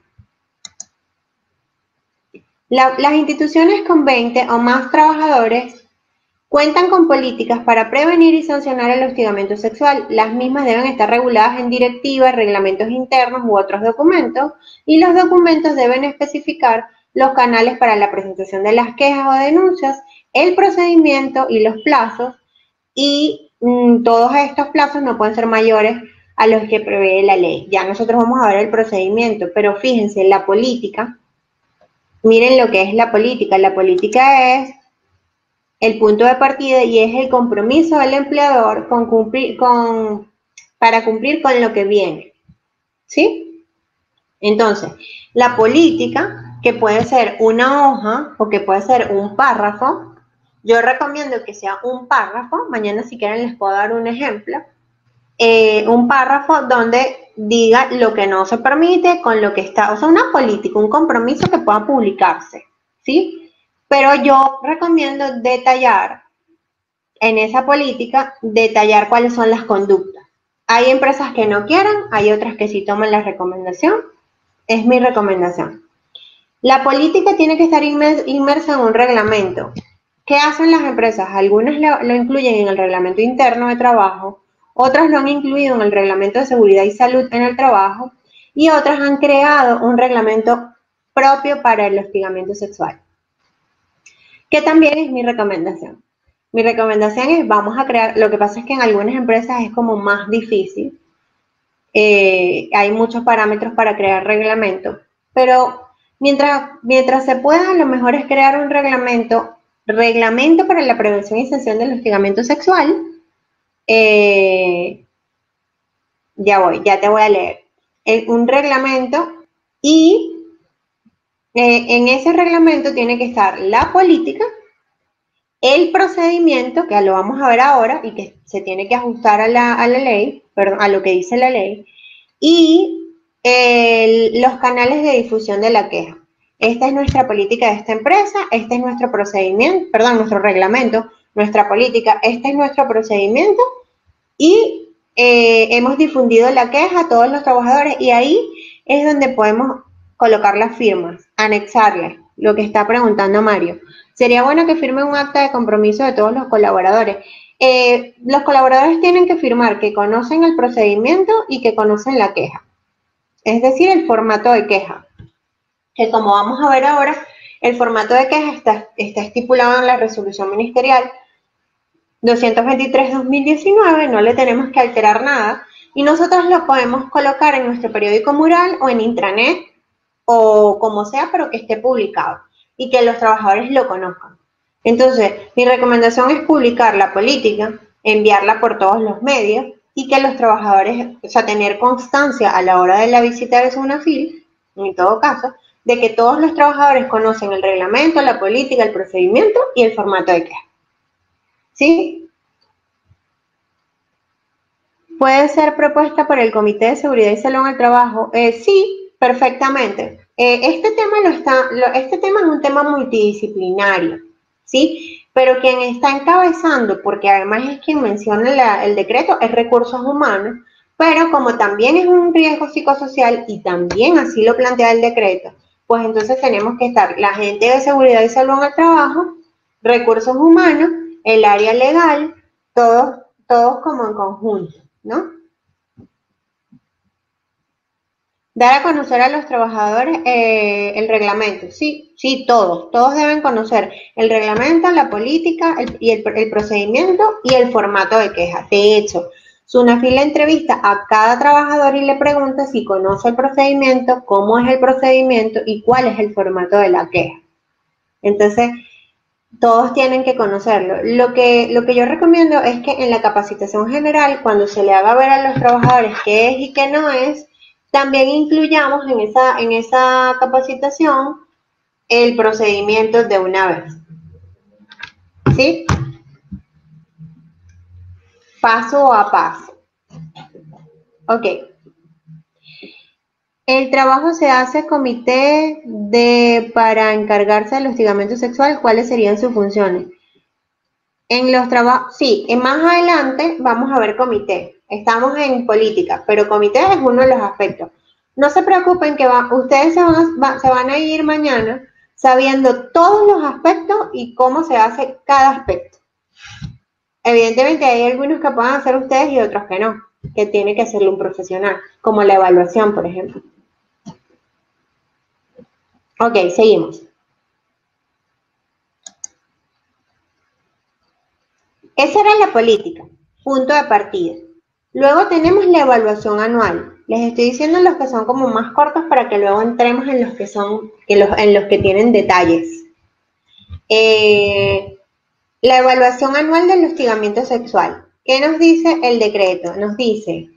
Las instituciones con 20 o más trabajadores cuentan con políticas para prevenir y sancionar el hostigamiento sexual. Las mismas deben estar reguladas en directivas, reglamentos internos u otros documentos, y los documentos deben especificar los canales para la presentación de las quejas o denuncias, el procedimiento y los plazos, y todos estos plazos no pueden ser mayores a los que prevé la ley. Ya nosotros vamos a ver el procedimiento, pero fíjense, la política, miren lo que es la política. La política es el punto de partida y es el compromiso del empleador para cumplir con lo que viene, ¿sí? Entonces, la política, que puede ser una hoja o que puede ser un párrafo, yo recomiendo que sea un párrafo, mañana si quieren les puedo dar un ejemplo, un párrafo donde diga lo que no se permite con lo que está, o sea, una política, un compromiso que pueda publicarse, ¿sí? Pero yo recomiendo detallar en esa política, detallar cuáles son las conductas. Hay empresas que no quieren, hay otras que sí toman la recomendación, es mi recomendación. La política tiene que estar inmersa en un reglamento. ¿Qué hacen las empresas? Algunas lo incluyen en el reglamento interno de trabajo, otras lo han incluido en el reglamento de seguridad y salud en el trabajo y otras han creado un reglamento propio para el hostigamiento sexual, que también es mi recomendación. Mi recomendación es, vamos a crear, lo que pasa es que en algunas empresas es como más difícil, hay muchos parámetros para crear reglamentos, pero mientras se pueda, lo mejor es crear un reglamento para la prevención y sanción del hostigamiento sexual. Ya te voy a leer. Un reglamento y en ese reglamento tiene que estar la política, el procedimiento, que lo vamos a ver ahora y que se tiene que ajustar a la ley, perdón, a lo que dice la ley, y los canales de difusión de la queja. Esta es nuestra política de esta empresa, este es nuestro procedimiento, perdón, nuestro reglamento, nuestra política, este es nuestro procedimiento y hemos difundido la queja a todos los trabajadores y ahí es donde podemos colocar las firmas, anexarlas, lo que está preguntando Mario. Sería bueno que firmen un acta de compromiso de todos los colaboradores. Los colaboradores tienen que firmar que conocen el procedimiento y que conocen la queja, es decir, el formato de queja, que como vamos a ver ahora, el formato de queja está estipulado en la resolución ministerial 223/2019, no le tenemos que alterar nada y nosotros lo podemos colocar en nuestro periódico mural o en intranet o como sea, pero que esté publicado y que los trabajadores lo conozcan. Entonces, mi recomendación es publicar la política, enviarla por todos los medios y que los trabajadores, o sea, tener constancia a la hora de la visita de SUNAFIL, en todo caso, de que todos los trabajadores conocen el reglamento, la política, el procedimiento y el formato de queja. ¿Sí? ¿Puede ser propuesta por el Comité de Seguridad y Salud en el Trabajo? Sí, perfectamente. Este tema es un tema multidisciplinario, ¿sí? Pero quien está encabezando, porque además es quien menciona el decreto, es Recursos Humanos, pero como también es un riesgo psicosocial y también así lo plantea el decreto, pues entonces tenemos que estar la gente de Seguridad y Salud en el Trabajo, Recursos Humanos, el área legal, todos como en conjunto, ¿no? Dar a conocer a los trabajadores el reglamento. Sí, todos deben conocer el reglamento, la política el procedimiento y el formato de queja. De hecho, SUNAFIL entrevista a cada trabajador y le pregunta si conoce el procedimiento, cómo es el procedimiento y cuál es el formato de la queja. Entonces, todos tienen que conocerlo. Lo que yo recomiendo es que en la capacitación general, cuando se le haga ver a los trabajadores qué es y qué no es, también incluyamos en esa capacitación el procedimiento de una vez. ¿Sí? Paso a paso. Ok. El trabajo se hace comité para encargarse del hostigamiento sexual. ¿Cuáles serían sus funciones? En los trabajos, sí, más adelante vamos a ver comité. Estamos en política, pero comité es uno de los aspectos. No se preocupen que ustedes se van a ir mañana sabiendo todos los aspectos y cómo se hace cada aspecto. Evidentemente hay algunos que pueden hacer ustedes y otros que no, que tiene que hacerlo un profesional, como la evaluación, por ejemplo. Ok, seguimos. Esa era la política, punto de partida. Luego tenemos la evaluación anual. Les estoy diciendo los que son como más cortos para que luego entremos en los que son, en los que tienen detalles. La evaluación anual del hostigamiento sexual. ¿Qué nos dice el decreto? Nos dice,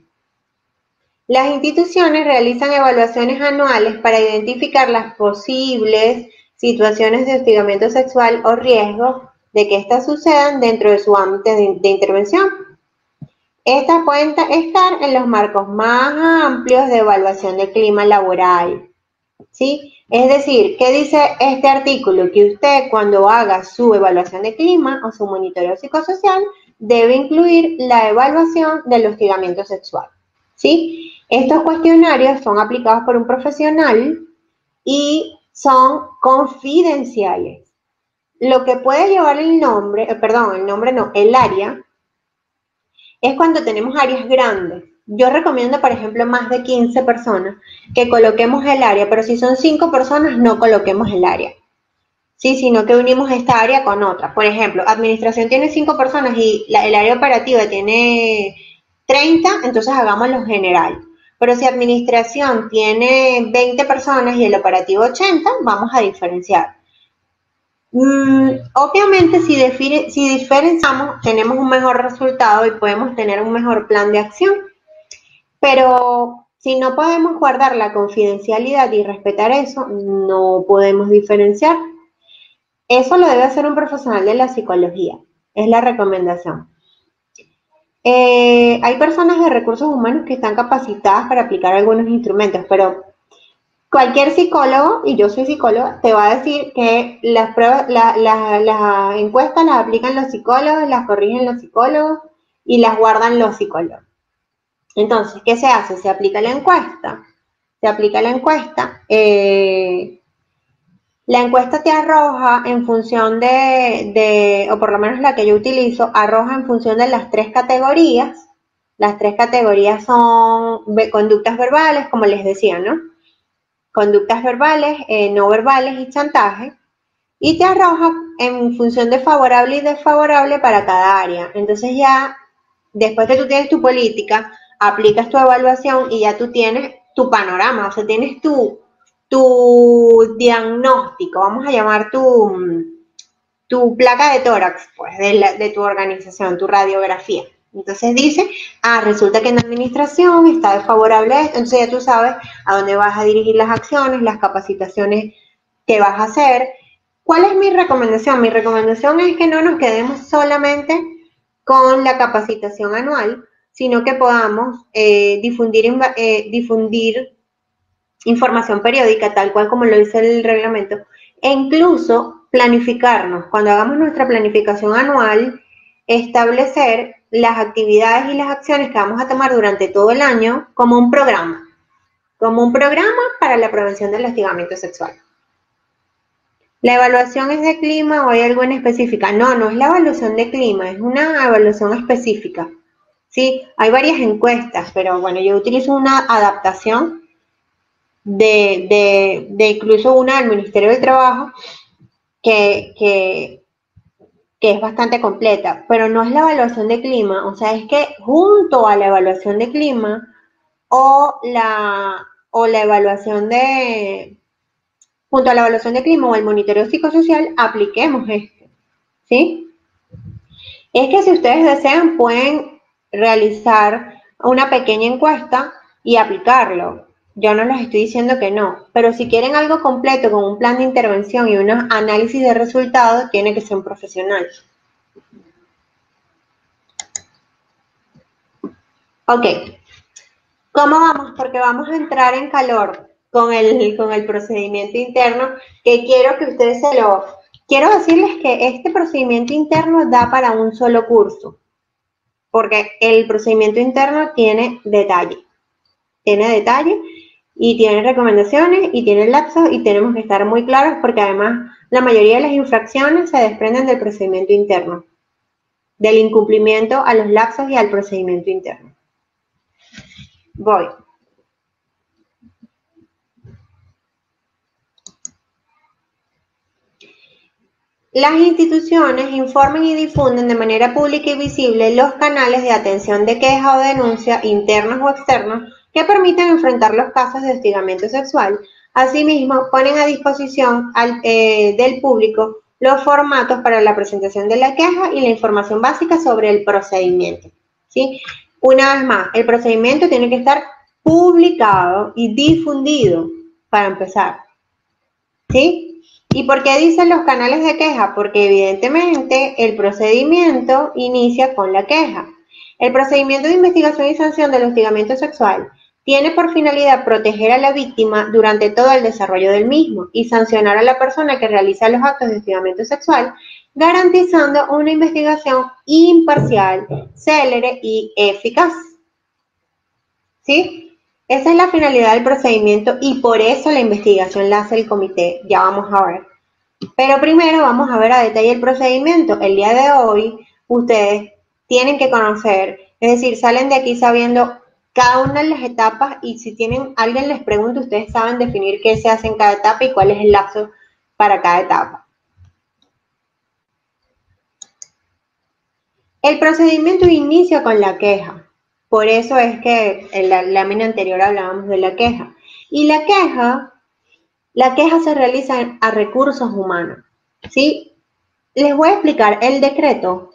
las instituciones realizan evaluaciones anuales para identificar las posibles situaciones de hostigamiento sexual o riesgos de que éstas sucedan dentro de su ámbito de intervención. Estas pueden estar en los marcos más amplios de evaluación del clima laboral, ¿sí? Es decir, ¿qué dice este artículo? Que usted cuando haga su evaluación de clima o su monitoreo psicosocial debe incluir la evaluación del hostigamiento sexual, ¿sí? Estos cuestionarios son aplicados por un profesional y son confidenciales. Lo que puede llevar el nombre, el nombre no, el área, es cuando tenemos áreas grandes. Yo recomiendo, por ejemplo, más de 15 personas que coloquemos el área, pero si son 5 personas, no coloquemos el área. Sí, sino que unimos esta área con otra. Por ejemplo, administración tiene 5 personas y el área operativa tiene 30, entonces hagámoslo general. Pero si administración tiene 20 personas y el operativo 80, vamos a diferenciar. Obviamente, si diferenciamos, tenemos un mejor resultado y podemos tener un mejor plan de acción. Pero si no podemos guardar la confidencialidad y respetar eso, no podemos diferenciar. Eso lo debe hacer un profesional de la psicología, es la recomendación. Hay personas de recursos humanos que están capacitadas para aplicar algunos instrumentos, pero cualquier psicólogo, y yo soy psicóloga, te va a decir que las pruebas, las encuestas las aplican los psicólogos, las corrigen los psicólogos y las guardan los psicólogos. Entonces, ¿qué se hace? Se aplica la encuesta. La encuesta te arroja en función o por lo menos la que yo utilizo, arroja en función de las 3 categorías. Las 3 categorías son conductas verbales, como les decía, ¿no? Conductas verbales, no verbales y chantaje. Y te arroja en función de favorable y desfavorable para cada área. Entonces ya, después que tú tienes tu política, aplicas tu evaluación y ya tú tienes tu panorama, o sea, tienes tu diagnóstico, vamos a llamar tu placa de tórax, pues, de tu organización, tu radiografía. Entonces dice, resulta que en la administración está desfavorable esto, entonces ya tú sabes a dónde vas a dirigir las acciones, las capacitaciones que vas a hacer. ¿Cuál es mi recomendación? Mi recomendación es que no nos quedemos solamente con la capacitación anual, sino que podamos difundir información periódica, tal cual como lo dice el reglamento, e incluso planificarnos. Cuando hagamos nuestra planificación anual, establecer las actividades y las acciones que vamos a tomar durante todo el año como un programa para la prevención del hostigamiento sexual. ¿La evaluación es de clima o hay algo en específica? No es la evaluación de clima, es una evaluación específica. Sí, hay varias encuestas, pero bueno, yo utilizo una adaptación de incluso una del Ministerio del Trabajo que es bastante completa, pero no es la evaluación de clima, o sea, es que junto a la evaluación de clima junto a la evaluación de clima o el monitoreo psicosocial, apliquemos esto, ¿sí? Es que si ustedes desean, pueden realizar una pequeña encuesta y aplicarlo. Yo no les estoy diciendo que no, pero si quieren algo completo con un plan de intervención y unos análisis de resultados, tiene que ser un profesional. Ok, ¿cómo vamos? Porque vamos a entrar en calor con el procedimiento interno, que quiero que ustedes Quiero decirles que este procedimiento interno da para un solo curso, porque el procedimiento interno tiene detalle y tiene recomendaciones y tiene lapsos y tenemos que estar muy claros porque además la mayoría de las infracciones se desprenden del procedimiento interno, del incumplimiento a los lapsos y al procedimiento interno. Voy. Las instituciones informan y difunden de manera pública y visible los canales de atención de queja o denuncia, internos o externos, que permiten enfrentar los casos de hostigamiento sexual. Asimismo, ponen a disposición del público los formatos para la presentación de la queja y la información básica sobre el procedimiento, ¿sí? Una vez más, el procedimiento tiene que estar publicado y difundido para empezar, ¿sí? ¿Y por qué dicen los canales de queja? Porque evidentemente el procedimiento inicia con la queja. El procedimiento de investigación y sanción del hostigamiento sexual tiene por finalidad proteger a la víctima durante todo el desarrollo del mismo y sancionar a la persona que realiza los actos de hostigamiento sexual, garantizando una investigación imparcial, célere y eficaz. ¿Sí? Esa es la finalidad del procedimiento y por eso la investigación la hace el comité. Ya vamos a ver. Pero primero vamos a ver a detalle el procedimiento. El día de hoy ustedes tienen que conocer, es decir, salen de aquí sabiendo cada una de las etapas y si tienen alguien les pregunta, ustedes saben definir qué se hace en cada etapa y cuál es el lapso para cada etapa. El procedimiento inicia con la queja. Por eso es que en la lámina anterior hablábamos de la queja. Y la queja se realiza a recursos humanos. ¿Sí? Les voy a explicar. El decreto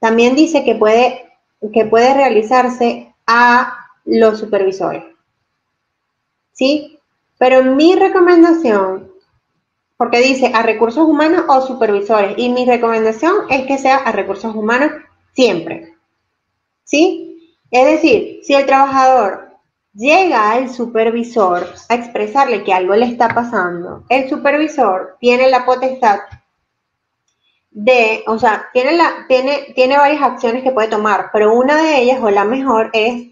también dice que puede realizarse a los supervisores. ¿Sí? Pero mi recomendación, porque dice a recursos humanos o supervisores, y mi recomendación es que sea a recursos humanos siempre. ¿Sí? Es decir, si el trabajador llega al supervisor a expresarle que algo le está pasando, el supervisor tiene la potestad o sea, tiene varias acciones que puede tomar, pero una de ellas, o la mejor, es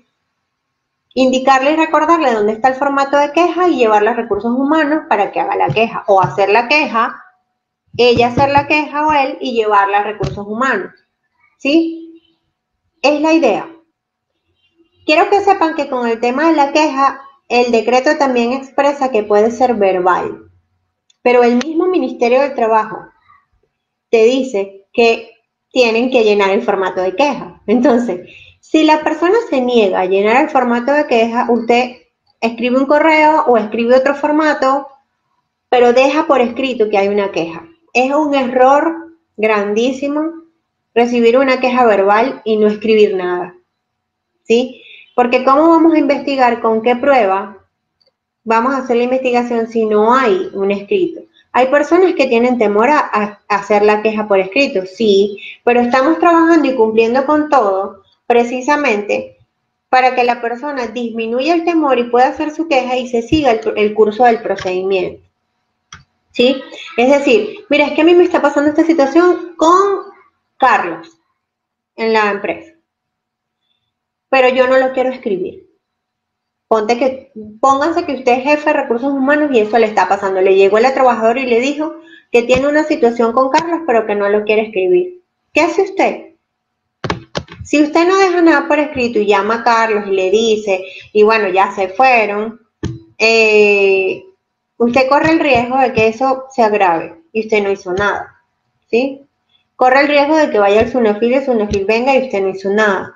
indicarle y recordarle dónde está el formato de queja y llevarla a recursos humanos para que haga la queja, o hacer la queja, ella hacer la queja o él y llevarla a recursos humanos. ¿Sí? Es la idea. Quiero que sepan que con el tema de la queja, el decreto también expresa que puede ser verbal, pero el mismo Ministerio del Trabajo te dice que tienen que llenar el formato de queja. Entonces, si la persona se niega a llenar el formato de queja, usted escribe un correo o escribe otro formato, pero deja por escrito que hay una queja. Es un error grandísimo recibir una queja verbal y no escribir nada. ¿Sí? Porque ¿cómo vamos a investigar con qué prueba vamos a hacer la investigación si no hay un escrito? Hay personas que tienen temor a hacer la queja por escrito, sí, pero estamos trabajando y cumpliendo con todo precisamente para que la persona disminuya el temor y pueda hacer su queja y se siga el curso del procedimiento. ¿Sí? Es decir, mira, es que a mí me está pasando esta situación con Carlos en la empresa, pero yo no lo quiero escribir. Pónganse que usted es jefe de recursos humanos y eso le está pasando. Le llegó el trabajador y le dijo que tiene una situación con Carlos, pero que no lo quiere escribir. ¿Qué hace usted? Si usted no deja nada por escrito y llama a Carlos y le dice, y bueno, ya se fueron, usted corre el riesgo de que eso se agrave y usted no hizo nada. ¿Sí? Corre el riesgo de que vaya el Sunofil venga y usted no hizo nada.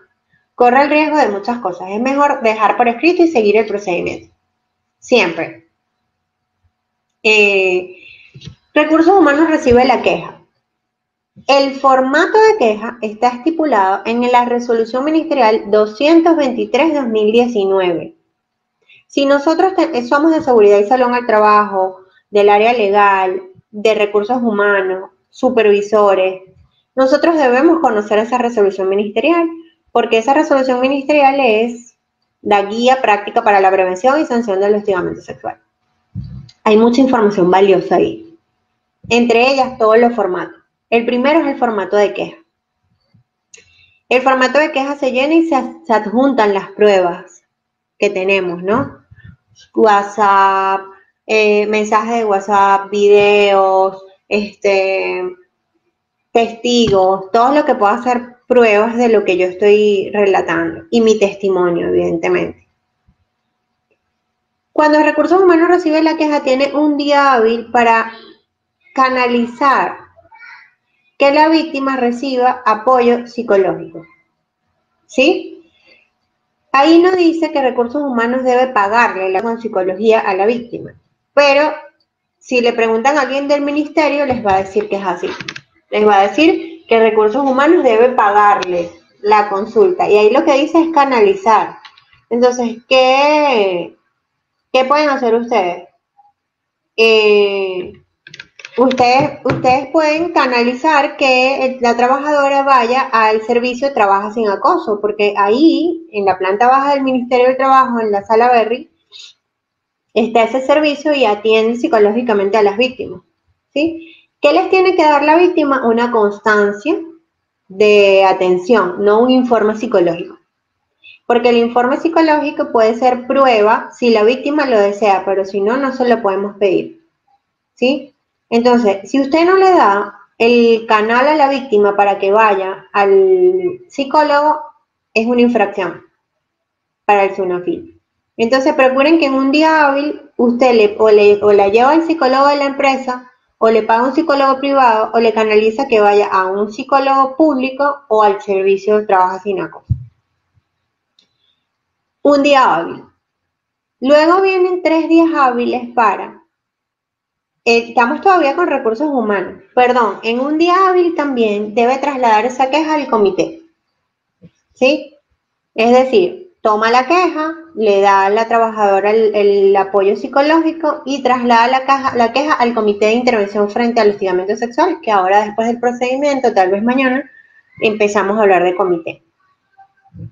Corre el riesgo de muchas cosas. Es mejor dejar por escrito y seguir el procedimiento. Siempre. Recursos Humanos recibe la queja. El formato de queja está estipulado en la Resolución Ministerial 223-2019. Si nosotros somos de seguridad y salud al trabajo, del área legal, de recursos humanos, supervisores, nosotros debemos conocer esa resolución ministerial, porque esa resolución ministerial es la guía práctica para la prevención y sanción del hostigamiento sexual. Hay mucha información valiosa ahí, entre ellas todos los formatos. El primero es el formato de queja. El formato de queja se llena y se adjuntan las pruebas que tenemos, ¿no? WhatsApp, mensajes de WhatsApp, videos, testigos, todo lo que pueda ser pruebas de lo que yo estoy relatando y mi testimonio, evidentemente. Cuando Recursos Humanos recibe la queja, tiene un día hábil para canalizar que la víctima reciba apoyo psicológico. ¿Sí? Ahí no dice que Recursos Humanos debe pagarle la psicología a la víctima, pero si le preguntan a alguien del ministerio, les va a decir que es así. Les va a decir que Recursos Humanos debe pagarle la consulta. Y ahí lo que dice es canalizar. Entonces, ¿qué pueden hacer ustedes? Ustedes pueden canalizar que la trabajadora vaya al servicio Trabaja Sin Acoso, porque ahí, en la planta baja del Ministerio del Trabajo, en la Sala Berry, está ese servicio y atiende psicológicamente a las víctimas. ¿Sí? ¿Qué les tiene que dar la víctima? Una constancia de atención, no un informe psicológico. porque el informe psicológico puede ser prueba si la víctima lo desea, pero si no, no se lo podemos pedir, ¿sí? Entonces, si usted no le da el canal a la víctima para que vaya al psicólogo, es una infracción para el SUNAFIL. Entonces, procuren que en un día hábil usted o la lleva al psicólogo de la empresa, o le paga un psicólogo privado, o le canaliza que vaya a un psicólogo público o al servicio de trabajo sin acoso. Un día hábil. Luego vienen 3 días hábiles para... estamos todavía con recursos humanos. Perdón, en un día hábil también debe trasladar esa queja al comité, ¿sí? Es decir, toma la queja, le da a la trabajadora el apoyo psicológico y traslada la queja al comité de intervención frente al hostigamiento sexual, que ahora después del procedimiento, tal vez mañana, empezamos a hablar de comité.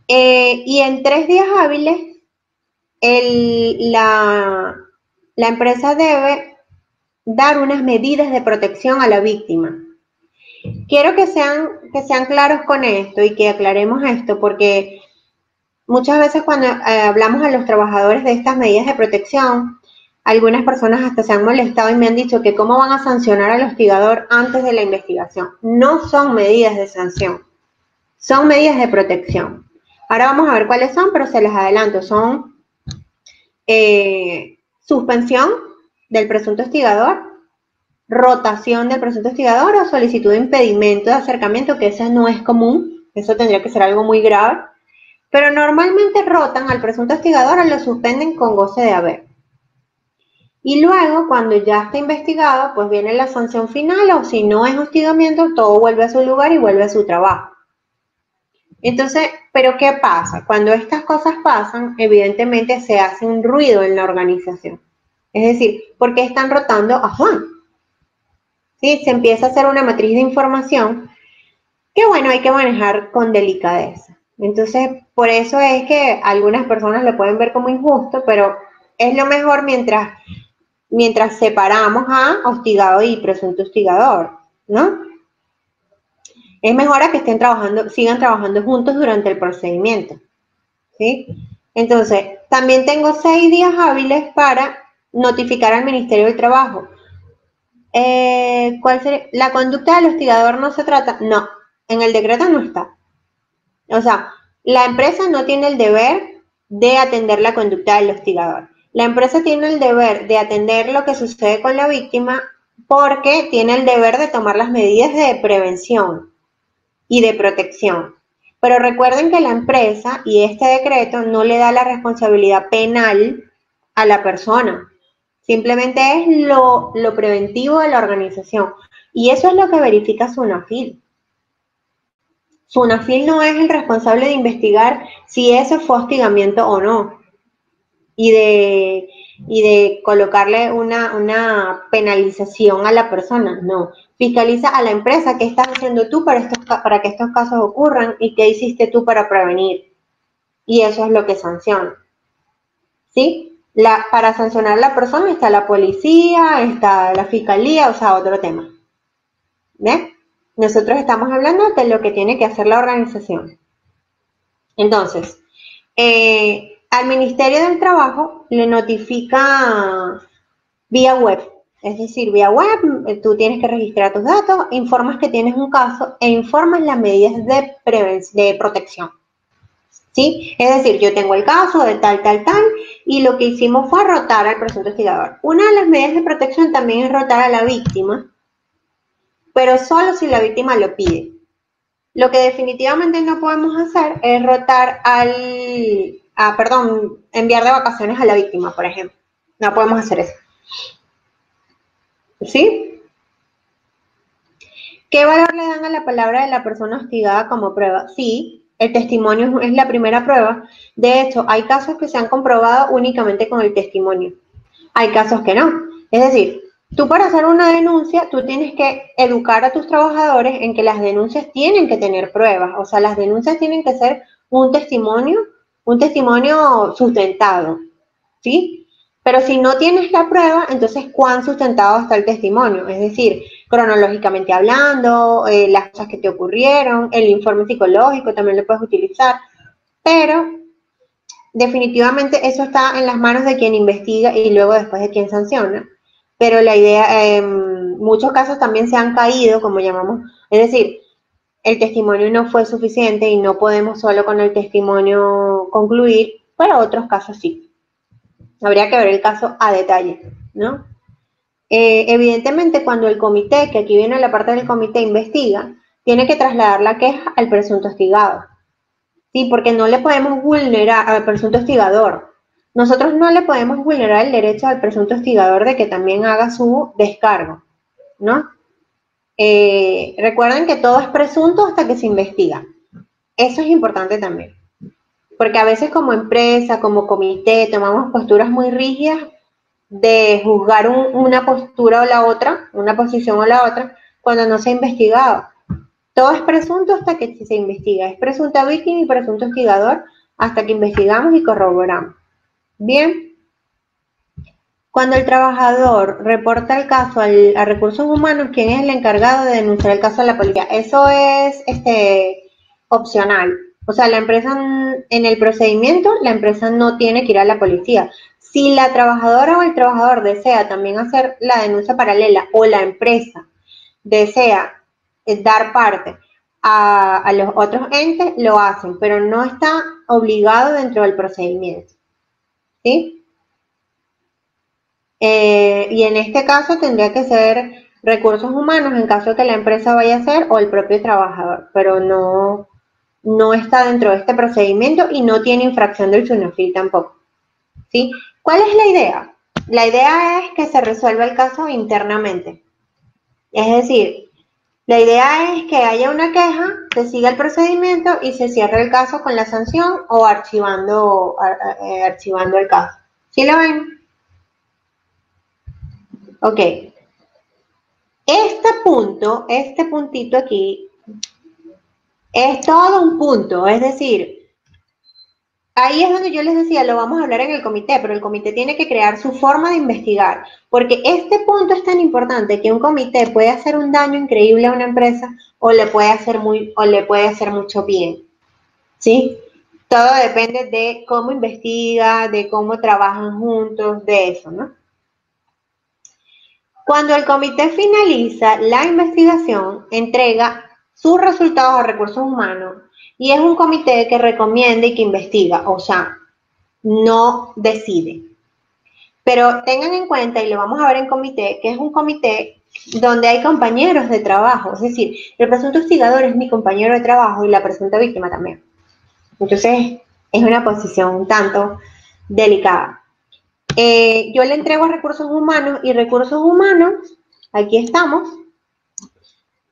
Y en 3 días hábiles, la empresa debe dar unas medidas de protección a la víctima. Quiero que sean claros con esto y que aclaremos esto, porque muchas veces cuando hablamos a los trabajadores de estas medidas de protección, algunas personas hasta se han molestado y me han dicho que cómo van a sancionar al hostigador antes de la investigación. No son medidas de sanción, son medidas de protección. Ahora vamos a ver cuáles son, pero se las adelanto. Son suspensión del presunto hostigador, rotación del presunto hostigador o solicitud de impedimento de acercamiento, que esa no es común, eso tendría que ser algo muy grave, pero normalmente rotan al presunto hostigador o lo suspenden con goce de haber. Y luego, cuando ya está investigado, pues viene la sanción final, o si no es hostigamiento, todo vuelve a su lugar y vuelve a su trabajo. Entonces, ¿pero qué pasa? Cuando estas cosas pasan, evidentemente se hace un ruido en la organización. Es decir, ¿por qué están rotando a Juan? ¿Sí? Se empieza a hacer una matriz de información que, bueno, hay que manejar con delicadeza. Entonces, por eso es que algunas personas lo pueden ver como injusto, pero es lo mejor mientras separamos a hostigado y presunto hostigador, ¿no? Es mejor a que sigan trabajando juntos durante el procedimiento, ¿sí? Entonces, también tengo 6 días hábiles para notificar al Ministerio del Trabajo. ¿Cuál sería? ¿La conducta del hostigador no se trata? No, en el decreto no está. O sea, la empresa no tiene el deber de atender la conducta del hostigador. La empresa tiene el deber de atender lo que sucede con la víctima porque tiene el deber de tomar las medidas de prevención y de protección. Pero recuerden que la empresa y este decreto no le da la responsabilidad penal a la persona. Simplemente es lo preventivo de la organización. Y eso es lo que verifica SUNAFIL. SUNAFIL no es el responsable de investigar si eso fue hostigamiento o no. Y de colocarle una penalización a la persona, no. Fiscaliza a la empresa qué estás haciendo tú para que estos casos ocurran y qué hiciste tú para prevenir. Y eso es lo que sanciona. ¿Sí? Para sancionar a la persona está la policía, está la fiscalía, o sea, otro tema. ¿Ves? Nosotros estamos hablando de lo que tiene que hacer la organización. Entonces, al Ministerio del Trabajo le notifica vía web, es decir, vía web, tú tienes que registrar tus datos, informas que tienes un caso e informas las medidas de protección, ¿sí? Es decir, yo tengo el caso de tal, y lo que hicimos fue rotar al presunto hostigador. Una de las medidas de protección también es rotar a la víctima, pero solo si la víctima lo pide. Lo que definitivamente no podemos hacer es rotar enviar de vacaciones a la víctima, por ejemplo. No podemos hacer eso. ¿Sí? ¿Qué valor le dan a la palabra de la persona hostigada como prueba? Sí, el testimonio es la primera prueba. De hecho, hay casos que se han comprobado únicamente con el testimonio. Hay casos que no. Es decir, tú para hacer una denuncia, tú tienes que educar a tus trabajadores en que las denuncias tienen que tener pruebas. O sea, las denuncias tienen que ser un testimonio sustentado, ¿sí? Pero si no tienes la prueba, entonces, ¿cuán sustentado está el testimonio? Es decir, cronológicamente hablando, las cosas que te ocurrieron, el informe psicológico también lo puedes utilizar, pero definitivamente eso está en las manos de quien investiga y luego después de quien sanciona. Pero la idea, muchos casos también se han caído, como llamamos, es decir, el testimonio no fue suficiente y no podemos solo con el testimonio concluir, pero otros casos sí. Habría que ver el caso a detalle, ¿no? Evidentemente, cuando el comité, que aquí viene la parte del comité, investiga, tiene que trasladar la queja al presunto hostigado. Sí, porque no le podemos vulnerar al presunto hostigador. Nosotros no le podemos vulnerar el derecho al presunto hostigador de que también haga su descargo, ¿no? Recuerden que todo es presunto hasta que se investiga. Eso es importante también. Porque a veces como empresa, como comité, tomamos posturas muy rígidas de juzgar una postura o la otra, una posición o la otra, cuando no se ha investigado. Todo es presunto hasta que se investiga. Es presunta víctima y presunto hostigador hasta que investigamos y corroboramos. Bien. Cuando el trabajador reporta el caso a recursos humanos, ¿quién es el encargado de denunciar el caso a la policía? Eso es opcional. O sea, la empresa en el procedimiento, la empresa no tiene que ir a la policía. Si la trabajadora o el trabajador desea también hacer la denuncia paralela o la empresa desea dar parte a los otros entes, lo hacen, pero no está obligado dentro del procedimiento. ¿Sí? Y en este caso tendría que ser recursos humanos en caso de que la empresa vaya a hacer o el propio trabajador, pero no está dentro de este procedimiento y no tiene infracción del SUNAFIL tampoco. ¿Sí? ¿Cuál es la idea? La idea es que se resuelva el caso internamente. Es decir, la idea es que haya una queja, se siga el procedimiento y se cierre el caso con la sanción o archivando el caso. ¿Sí lo ven? Ok. Este puntito aquí, es todo un punto, es decir, ahí es donde yo les decía, lo vamos a hablar en el comité, pero el comité tiene que crear su forma de investigar, porque este punto es tan importante que un comité puede hacer un daño increíble a una empresa o le puede hacer mucho bien, ¿sí? Todo depende de cómo investiga, de cómo trabajan juntos, de eso, ¿no? Cuando el comité finaliza la investigación, entrega sus resultados a recursos humanos y es un comité que recomienda y que investiga, o sea, no decide. Pero tengan en cuenta, y lo vamos a ver en comité, que es un comité donde hay compañeros de trabajo, es decir, el presunto hostigador es mi compañero de trabajo y la presunta víctima también. Entonces, es una posición un tanto delicada. Yo le entrego a recursos humanos y recursos humanos, aquí estamos,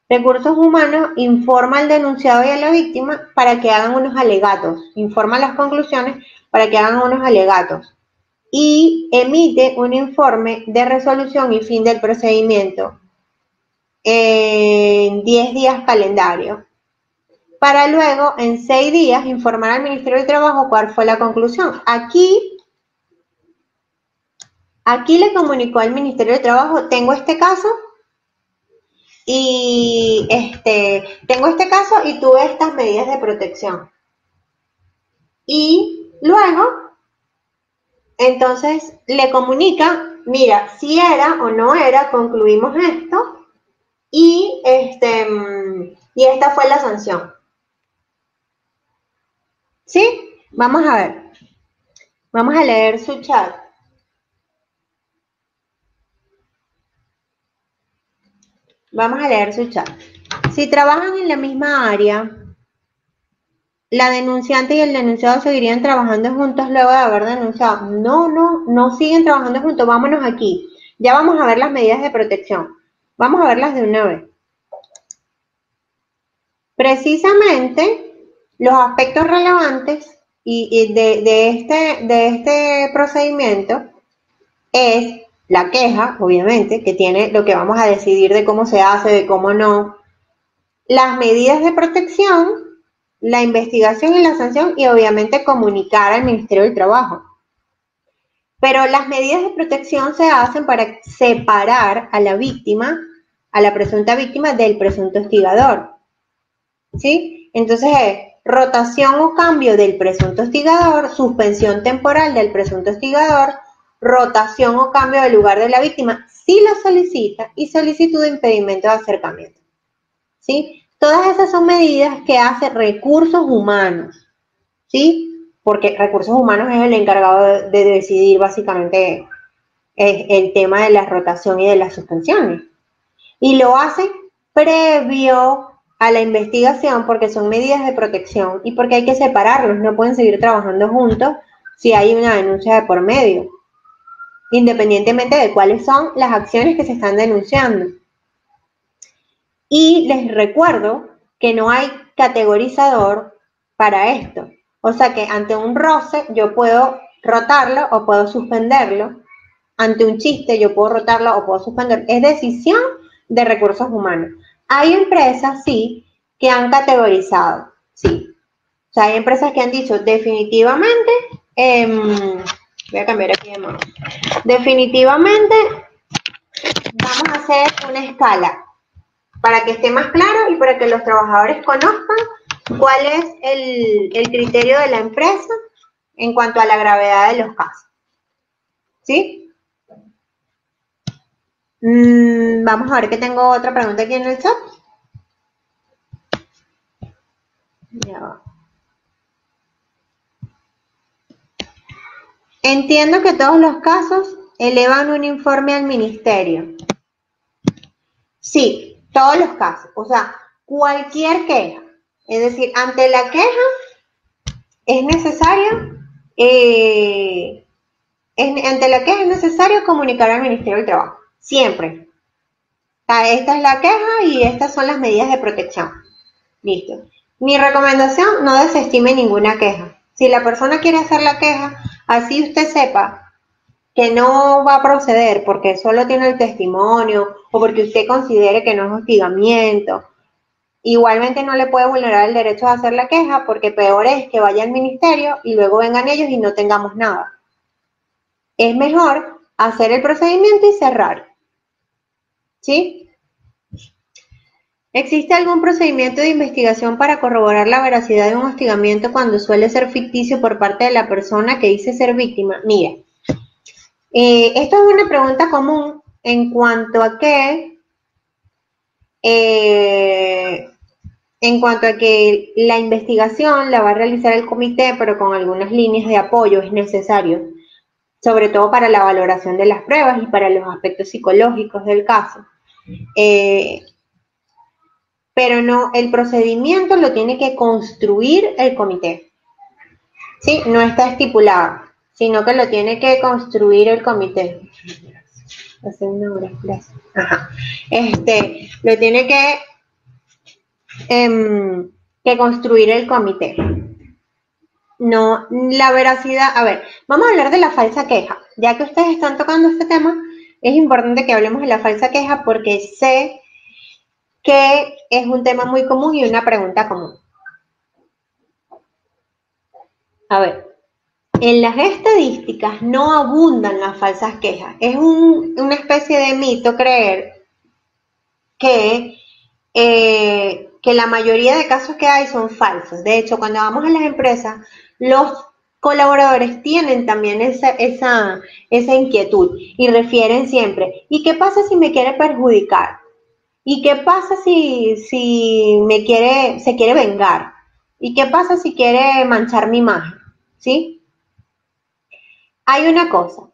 recursos humanos informa al denunciado y a la víctima para que hagan unos alegatos, informa las conclusiones para que hagan unos alegatos y emite un informe de resolución y fin del procedimiento en 10 días calendario, para luego en 6 días informar al Ministerio de Trabajo cuál fue la conclusión. Aquí le comunicó al Ministerio de Trabajo, tengo este caso y tuve estas medidas de protección. Y luego, entonces, le comunica, mira, si era o no era, concluimos esto y esta fue la sanción. ¿Sí? Vamos a ver. Vamos a leer su chat. Vamos a leer su chat. Si trabajan en la misma área, la denunciante y el denunciado seguirían trabajando juntos luego de haber denunciado. No siguen trabajando juntos. Vámonos aquí. Ya vamos a ver las medidas de protección. Vamos a verlas de una vez. Precisamente, los aspectos relevantes de este procedimiento es la queja, obviamente, que tiene lo que vamos a decidir de cómo se hace, de cómo no, las medidas de protección, la investigación y la sanción y obviamente comunicar al Ministerio del Trabajo. Pero las medidas de protección se hacen para separar a la víctima, a la presunta víctima del presunto hostigador. ¿Sí? Entonces, rotación o cambio del presunto hostigador, suspensión temporal del presunto hostigador, rotación o cambio del lugar de la víctima si la solicita y solicitud de impedimento de acercamiento. ¿Sí? Todas esas son medidas que hace Recursos Humanos, ¿sí? Porque Recursos Humanos es el encargado de decidir básicamente el tema de la rotación y de las suspensiones. Y lo hace previo a la investigación porque son medidas de protección y porque hay que separarlos, no pueden seguir trabajando juntos si hay una denuncia de por medio, independientemente de cuáles son las acciones que se están denunciando. Y les recuerdo que no hay categorizador para esto. O sea que ante un roce yo puedo rotarlo o puedo suspenderlo. Ante un chiste yo puedo rotarlo o puedo suspenderlo. Es decisión de Recursos Humanos. Hay empresas, sí, que han categorizado, sí. O sea, hay empresas que han dicho definitivamente, voy a cambiar aquí de modo. Definitivamente vamos a hacer una escala para que esté más claro y para que los trabajadores conozcan cuál es el criterio de la empresa en cuanto a la gravedad de los casos. ¿Sí? Vamos a ver que tengo otra pregunta aquí en el chat. Ya va. Entiendo que todos los casos elevan un informe al ministerio. Sí, todos los casos. O sea, cualquier queja. Es decir, ante la queja es necesario, ante la queja es necesario comunicar al Ministerio del Trabajo. Siempre. O sea, esta es la queja y estas son las medidas de protección. Listo. Mi recomendación, no desestime ninguna queja. Si la persona quiere hacer la queja, así usted sepa que no va a proceder porque solo tiene el testimonio o porque usted considere que no es hostigamiento. Igualmente no le puede vulnerar el derecho a hacer la queja porque peor es que vaya al ministerio y luego vengan ellos y no tengamos nada. Es mejor hacer el procedimiento y cerrar. ¿Sí? ¿Existe algún procedimiento de investigación para corroborar la veracidad de un hostigamiento cuando suele ser ficticio por parte de la persona que dice ser víctima? Mira, esto es una pregunta común en cuanto a que la investigación la va a realizar el comité, pero con algunas líneas de apoyo es necesario, sobre todo para la valoración de las pruebas y para los aspectos psicológicos del caso. Pero no, el procedimiento lo tiene que construir el comité. ¿Sí? No está estipulado, sino que lo tiene que construir el comité. Hace una hora, gracias. Ajá. Lo tiene que construir el comité. No, la veracidad, a ver, vamos a hablar de la falsa queja. Ya que ustedes están tocando este tema, es importante que hablemos de la falsa queja porque sé que es un tema muy común y una pregunta común. A ver, en las estadísticas no abundan las falsas quejas. Es una especie de mito creer que la mayoría de casos que hay son falsos. De hecho, cuando vamos a las empresas, los colaboradores tienen también esa inquietud y refieren siempre, ¿y qué pasa si me quiere perjudicar? ¿Y qué pasa si se quiere vengar? ¿Y qué pasa si quiere manchar mi imagen? ¿Sí? Hay una cosa,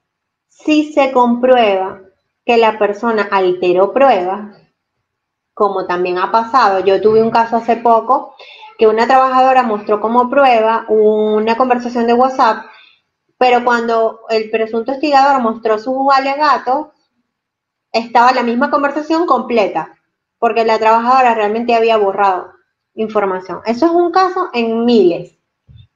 si se comprueba que la persona alteró pruebas, como también ha pasado, yo tuve un caso hace poco que una trabajadora mostró como prueba una conversación de WhatsApp, pero cuando el presunto hostigador mostró sus alegatos, estaba la misma conversación completa, porque la trabajadora realmente había borrado información. Eso es un caso en miles,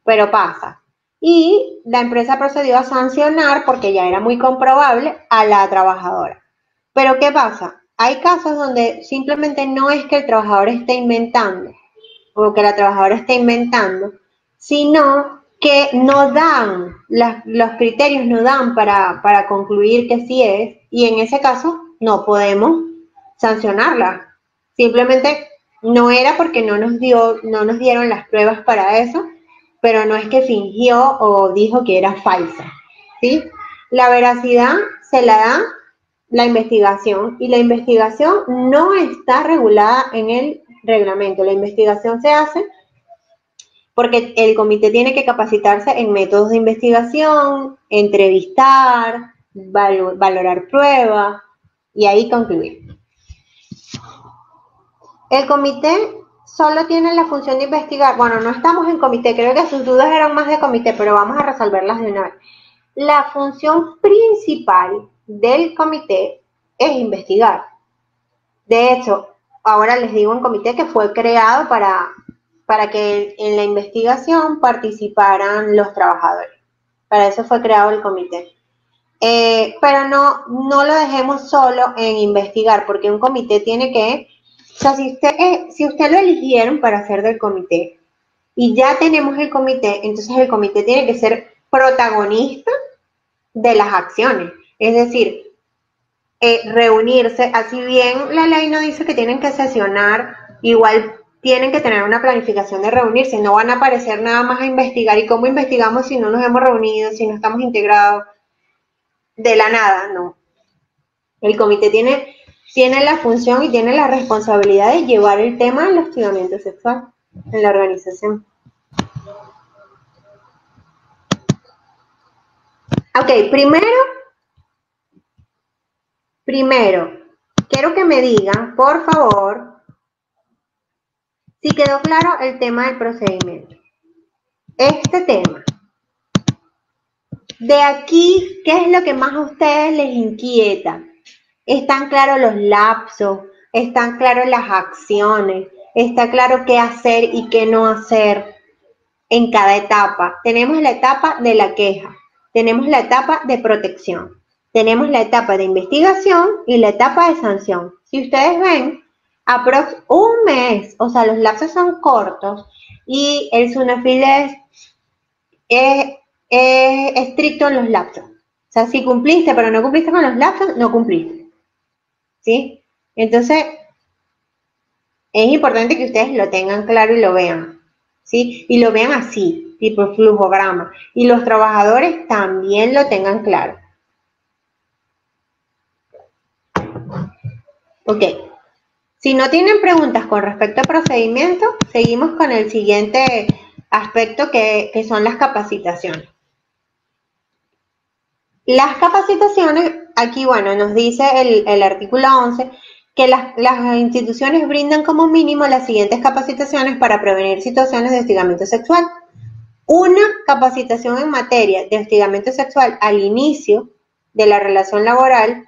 pero pasa. Y la empresa procedió a sancionar, porque ya era muy comprobable, a la trabajadora. Pero ¿qué pasa? Hay casos donde simplemente no es que el trabajador esté inventando, o que la trabajadora esté inventando, sino que no dan, los criterios no dan para concluir que sí es, y en ese caso no podemos sancionarla. Simplemente No era porque no nos dieron las pruebas para eso, pero no es que fingió o dijo que era falsa, ¿sí? La veracidad se la da la investigación y la investigación no está regulada en el reglamento. La investigación se hace porque el comité tiene que capacitarse en métodos de investigación, entrevistar, valorar pruebas y ahí concluir. El comité solo tiene la función de investigar. Bueno, no estamos en comité, creo que sus dudas eran más de comité, pero vamos a resolverlas de una vez. La función principal del comité es investigar. De hecho, ahora les digo en comité que fue creado para que en la investigación participaran los trabajadores. Para eso fue creado el comité. Pero no lo dejemos solo en investigar, porque un comité tiene que, o sea, si usted lo eligieron para ser del comité y ya tenemos el comité, entonces el comité tiene que ser protagonista de las acciones. Es decir, reunirse, así bien la ley no dice que tienen que sesionar, igual tienen que tener una planificación de reunirse, no van a aparecer nada más a investigar. ¿Y cómo investigamos si no nos hemos reunido, si no estamos integrados? De la nada, no. El comité tiene la función y tiene la responsabilidad de llevar el tema del hostigamiento sexual en la organización. Ok, primero, quiero que me digan, por favor, si quedó claro el tema del procedimiento. Este tema. De aquí, ¿qué es lo que más a ustedes les inquieta? ¿Están claros los lapsos? ¿Están claros las acciones? ¿Está claro qué hacer y qué no hacer en cada etapa? Tenemos la etapa de la queja, tenemos la etapa de protección, tenemos la etapa de investigación y la etapa de sanción. Si ustedes ven, aprox un mes, o sea, los lapsos son cortos y el SUNAFIL es estricto en los lapsos. O sea, si cumpliste pero no cumpliste con los lapsos, no cumpliste. ¿Sí? Entonces, es importante que ustedes lo tengan claro y lo vean. ¿Sí? Y lo vean así, tipo flujograma. Y los trabajadores también lo tengan claro. Ok. Si no tienen preguntas con respecto al procedimiento, seguimos con el siguiente aspecto que son las capacitaciones. Las capacitaciones, aquí, bueno, nos dice el artículo 11 que las instituciones brindan como mínimo las siguientes capacitaciones para prevenir situaciones de hostigamiento sexual. Una capacitación en materia de hostigamiento sexual al inicio de la relación laboral,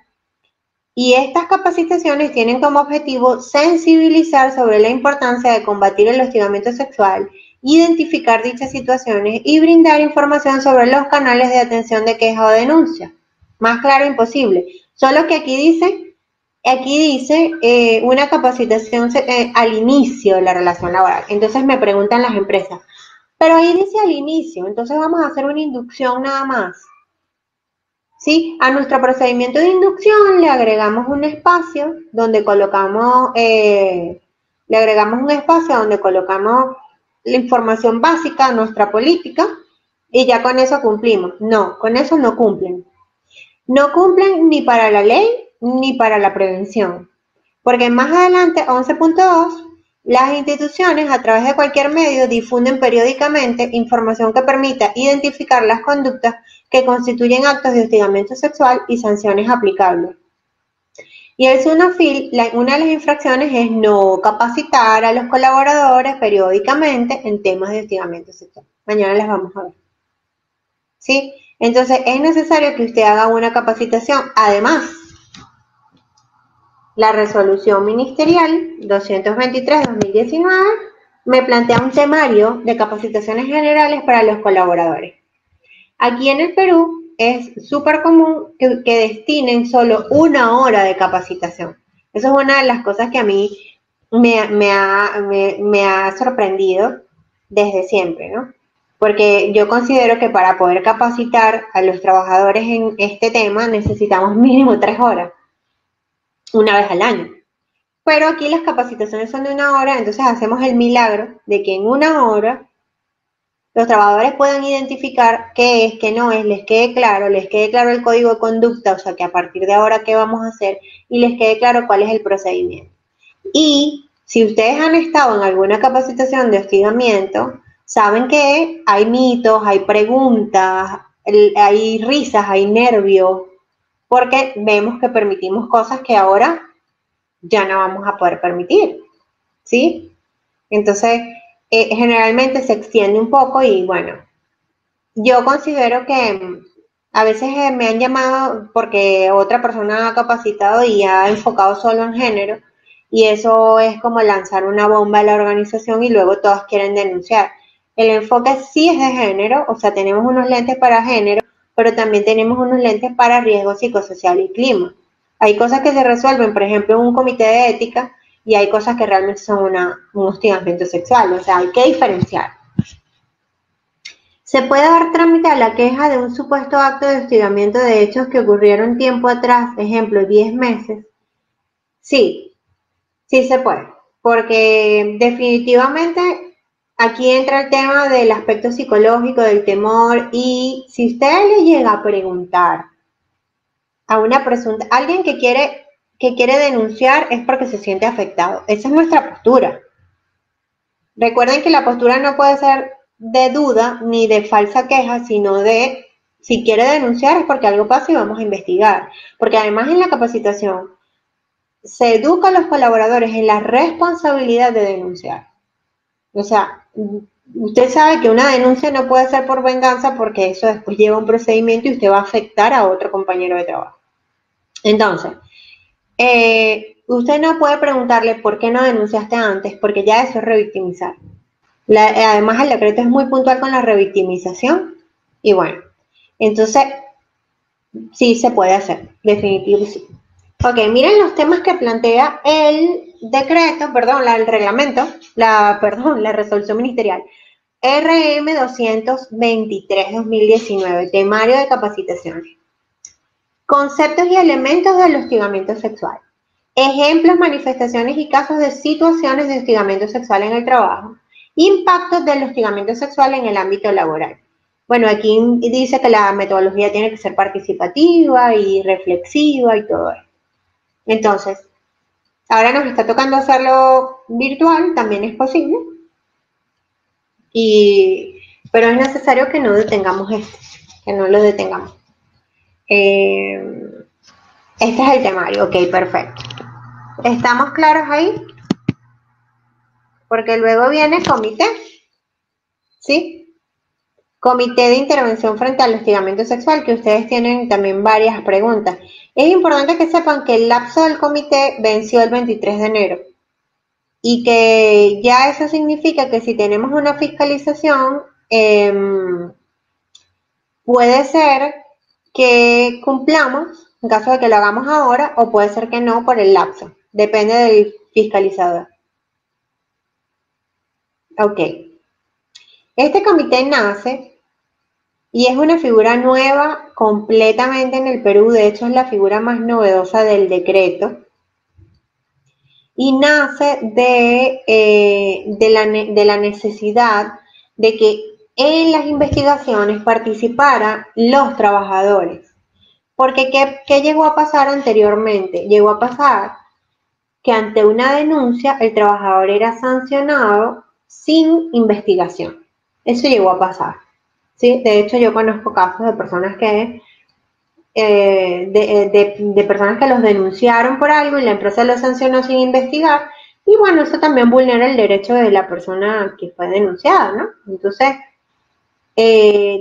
y estas capacitaciones tienen como objetivo sensibilizar sobre la importancia de combatir el hostigamiento sexual, identificar dichas situaciones y brindar información sobre los canales de atención de queja o denuncia. Más claro imposible. Solo que aquí dice una capacitación al inicio de la relación laboral. Entonces me preguntan las empresas, pero ahí dice al inicio, entonces vamos a hacer una inducción nada más. ¿Sí? A nuestro procedimiento de inducción le agregamos un espacio donde colocamos, la información básica, nuestra política, y ya con eso cumplimos. No, con eso no cumplen. No cumplen ni para la ley ni para la prevención. Porque más adelante, 11.2, las instituciones a través de cualquier medio difunden periódicamente información que permita identificar las conductas que constituyen actos de hostigamiento sexual y sanciones aplicables. Y el SUNAFIL, una de las infracciones es no capacitar a los colaboradores periódicamente en temas de hostigamiento sexual. Mañana las vamos a ver. ¿Sí? Entonces es necesario que usted haga una capacitación. Además, la resolución ministerial 223-2019 me plantea un temario de capacitaciones generales para los colaboradores. Aquí en el Perú es súper común que destinen solo 1 hora de capacitación. Eso es una de las cosas que a mí me ha sorprendido desde siempre, ¿no? Porque yo considero que para poder capacitar a los trabajadores en este tema necesitamos mínimo 3 horas, una vez al año. Pero aquí las capacitaciones son de 1 hora, entonces hacemos el milagro de que en 1 hora los trabajadores puedan identificar qué es, qué no es, les quede claro el código de conducta, o sea que a partir de ahora qué vamos a hacer, y les quede claro cuál es el procedimiento. Y si ustedes han estado en alguna capacitación de hostigamiento, saben que hay mitos, hay preguntas, hay risas, hay nervios, porque vemos que permitimos cosas que ahora ya no vamos a poder permitir, ¿sí? Entonces, generalmente se extiende un poco y bueno, yo considero que a veces me han llamado porque otra persona ha capacitado y ha enfocado solo en género y eso es como lanzar una bomba a la organización y luego todos quieren denunciar. El enfoque sí es de género, o sea, tenemos unos lentes para género, pero también tenemos unos lentes para riesgo psicosocial y clima. Hay cosas que se resuelven, por ejemplo, en un comité de ética y hay cosas que realmente son un hostigamiento sexual, o sea, hay que diferenciar. Se puede dar trámite a la queja de un supuesto acto de hostigamiento de hechos que ocurrieron tiempo atrás, ejemplo, 10 meses. Sí, sí se puede, porque definitivamente aquí entra el tema del aspecto psicológico, del temor, y si usted le llega a preguntar a una presunta, alguien que quiere denunciar es porque se siente afectado. Esa es nuestra postura. Recuerden que la postura no puede ser de duda ni de falsa queja, sino de si quiere denunciar es porque algo pasa y vamos a investigar. Porque además en la capacitación se educa a los colaboradores en la responsabilidad de denunciar. O sea, usted sabe que una denuncia no puede ser por venganza porque eso después lleva un procedimiento y usted va a afectar a otro compañero de trabajo. Entonces, usted no puede preguntarle por qué no denunciaste antes, porque ya eso es revictimizar. Además, el decreto es muy puntual con la revictimización y bueno, entonces sí se puede hacer, definitivamente sí. Ok, miren los temas que plantea el decreto, perdón, el reglamento, la resolución ministerial. RM 223-2019, temario de capacitaciones. Conceptos y elementos del hostigamiento sexual. Ejemplos, manifestaciones y casos de situaciones de hostigamiento sexual en el trabajo. Impactos del hostigamiento sexual en el ámbito laboral. Bueno, aquí dice que la metodología tiene que ser participativa y reflexiva y todo eso. Entonces, ahora nos está tocando hacerlo virtual, también es posible, pero es necesario que no detengamos esto, que no lo detengamos. Este es el temario, ok, perfecto. ¿Estamos claros ahí? Porque luego viene comité, ¿sí? Comité de intervención frente al hostigamiento sexual, que ustedes tienen también varias preguntas. Es importante que sepan que el lapso del comité venció el 23 de enero y que ya eso significa que si tenemos una fiscalización, puede ser que cumplamos, en caso de que lo hagamos ahora, o puede ser que no por el lapso. Depende del fiscalizador. Ok. Este comité nace y es una figura nueva completamente en el Perú, de hecho es la figura más novedosa del decreto, y nace de la necesidad de que en las investigaciones participaran los trabajadores. Porque ¿qué llegó a pasar anteriormente? Llegó a pasar que ante una denuncia el trabajador era sancionado sin investigación. Eso llegó a pasar. ¿Sí? De hecho, yo conozco casos de personas que de personas que los denunciaron por algo y la empresa los sancionó sin investigar, y bueno, eso también vulnera el derecho de la persona que fue denunciada, ¿no? Entonces,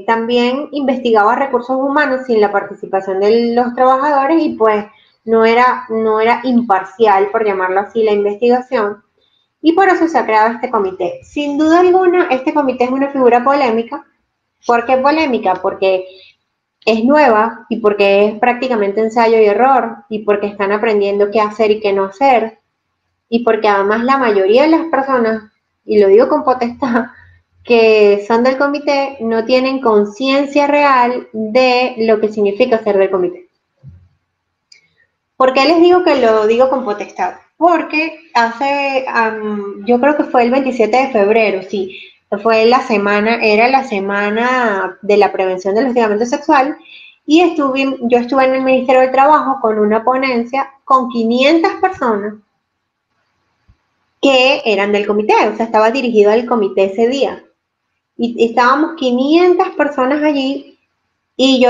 también investigaba recursos humanos sin la participación de los trabajadores y pues no era imparcial, por llamarlo así, la investigación, y por eso se ha creado este comité. Sin duda alguna, este comité es una figura polémica. ¿Por qué polémica? Porque es nueva y porque es prácticamente ensayo y error y porque están aprendiendo qué hacer y qué no hacer y porque además la mayoría de las personas, y lo digo con potestad, que son del comité no tienen conciencia real de lo que significa ser del comité. ¿Por qué les digo que lo digo con potestad? porque yo creo que fue el 27 de febrero, sí, era la semana de la prevención del hostigamiento sexual, y yo estuve en el Ministerio del Trabajo con una ponencia con 500 personas que eran del comité, o sea, estaba dirigido al comité ese día. Y estábamos 500 personas allí y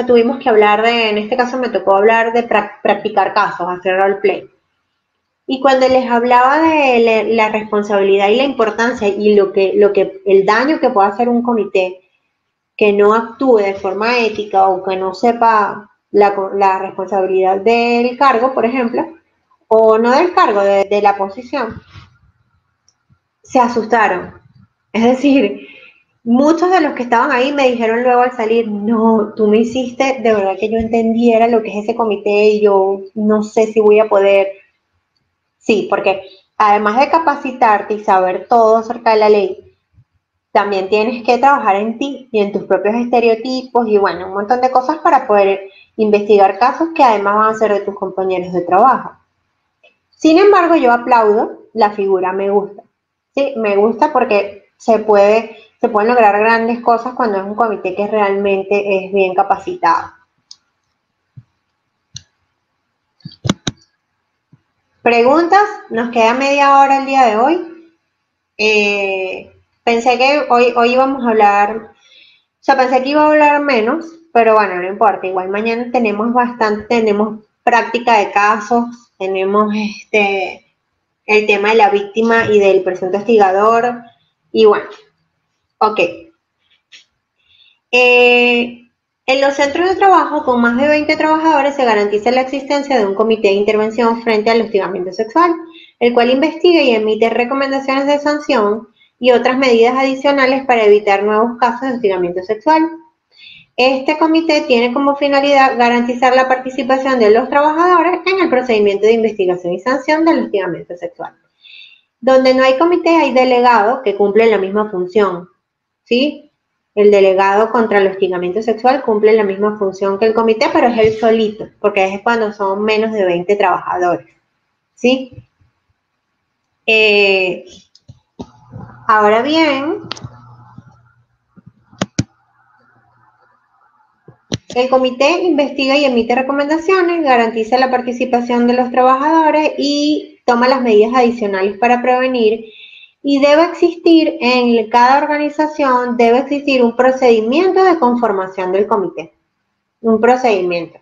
tuvimos que hablar en este caso me tocó hablar de practicar casos, hacer roleplay. Y cuando les hablaba de la responsabilidad y la importancia y el daño que puede hacer un comité que no actúe de forma ética o que no sepa la responsabilidad del cargo, por ejemplo, o no del cargo, de la posición, se asustaron. Es decir, muchos de los que estaban ahí me dijeron luego al salir, no, tú me hiciste de verdad que yo entendiera lo que es ese comité y yo no sé si voy a poder. Sí, porque además de capacitarte y saber todo acerca de la ley, también tienes que trabajar en ti y en tus propios estereotipos y bueno, un montón de cosas para poder investigar casos que además van a ser de tus compañeros de trabajo. Sin embargo, yo aplaudo la figura, me gusta. Sí, me gusta porque se pueden lograr grandes cosas cuando es un comité que realmente es bien capacitado. Preguntas, nos queda media hora el día de hoy. Pensé que hoy íbamos a hablar, o sea, pensé que iba a hablar menos, pero bueno, no importa. Igual mañana tenemos práctica de casos, tenemos el tema de la víctima y del presunto hostigador, y bueno, ok. En los centros de trabajo con más de 20 trabajadores se garantiza la existencia de un comité de intervención frente al hostigamiento sexual, el cual investiga y emite recomendaciones de sanción y otras medidas adicionales para evitar nuevos casos de hostigamiento sexual. Este comité tiene como finalidad garantizar la participación de los trabajadores en el procedimiento de investigación y sanción del hostigamiento sexual. Donde no hay comité, hay delegado que cumple la misma función, ¿sí? El delegado contra el hostigamiento sexual cumple la misma función que el comité, pero es él solito, porque es cuando son menos de 20 trabajadores, ¿sí? Ahora bien, el comité investiga y emite recomendaciones, garantiza la participación de los trabajadores y toma las medidas adicionales para prevenir. Y en cada organización debe existir un procedimiento de conformación del comité. Un procedimiento.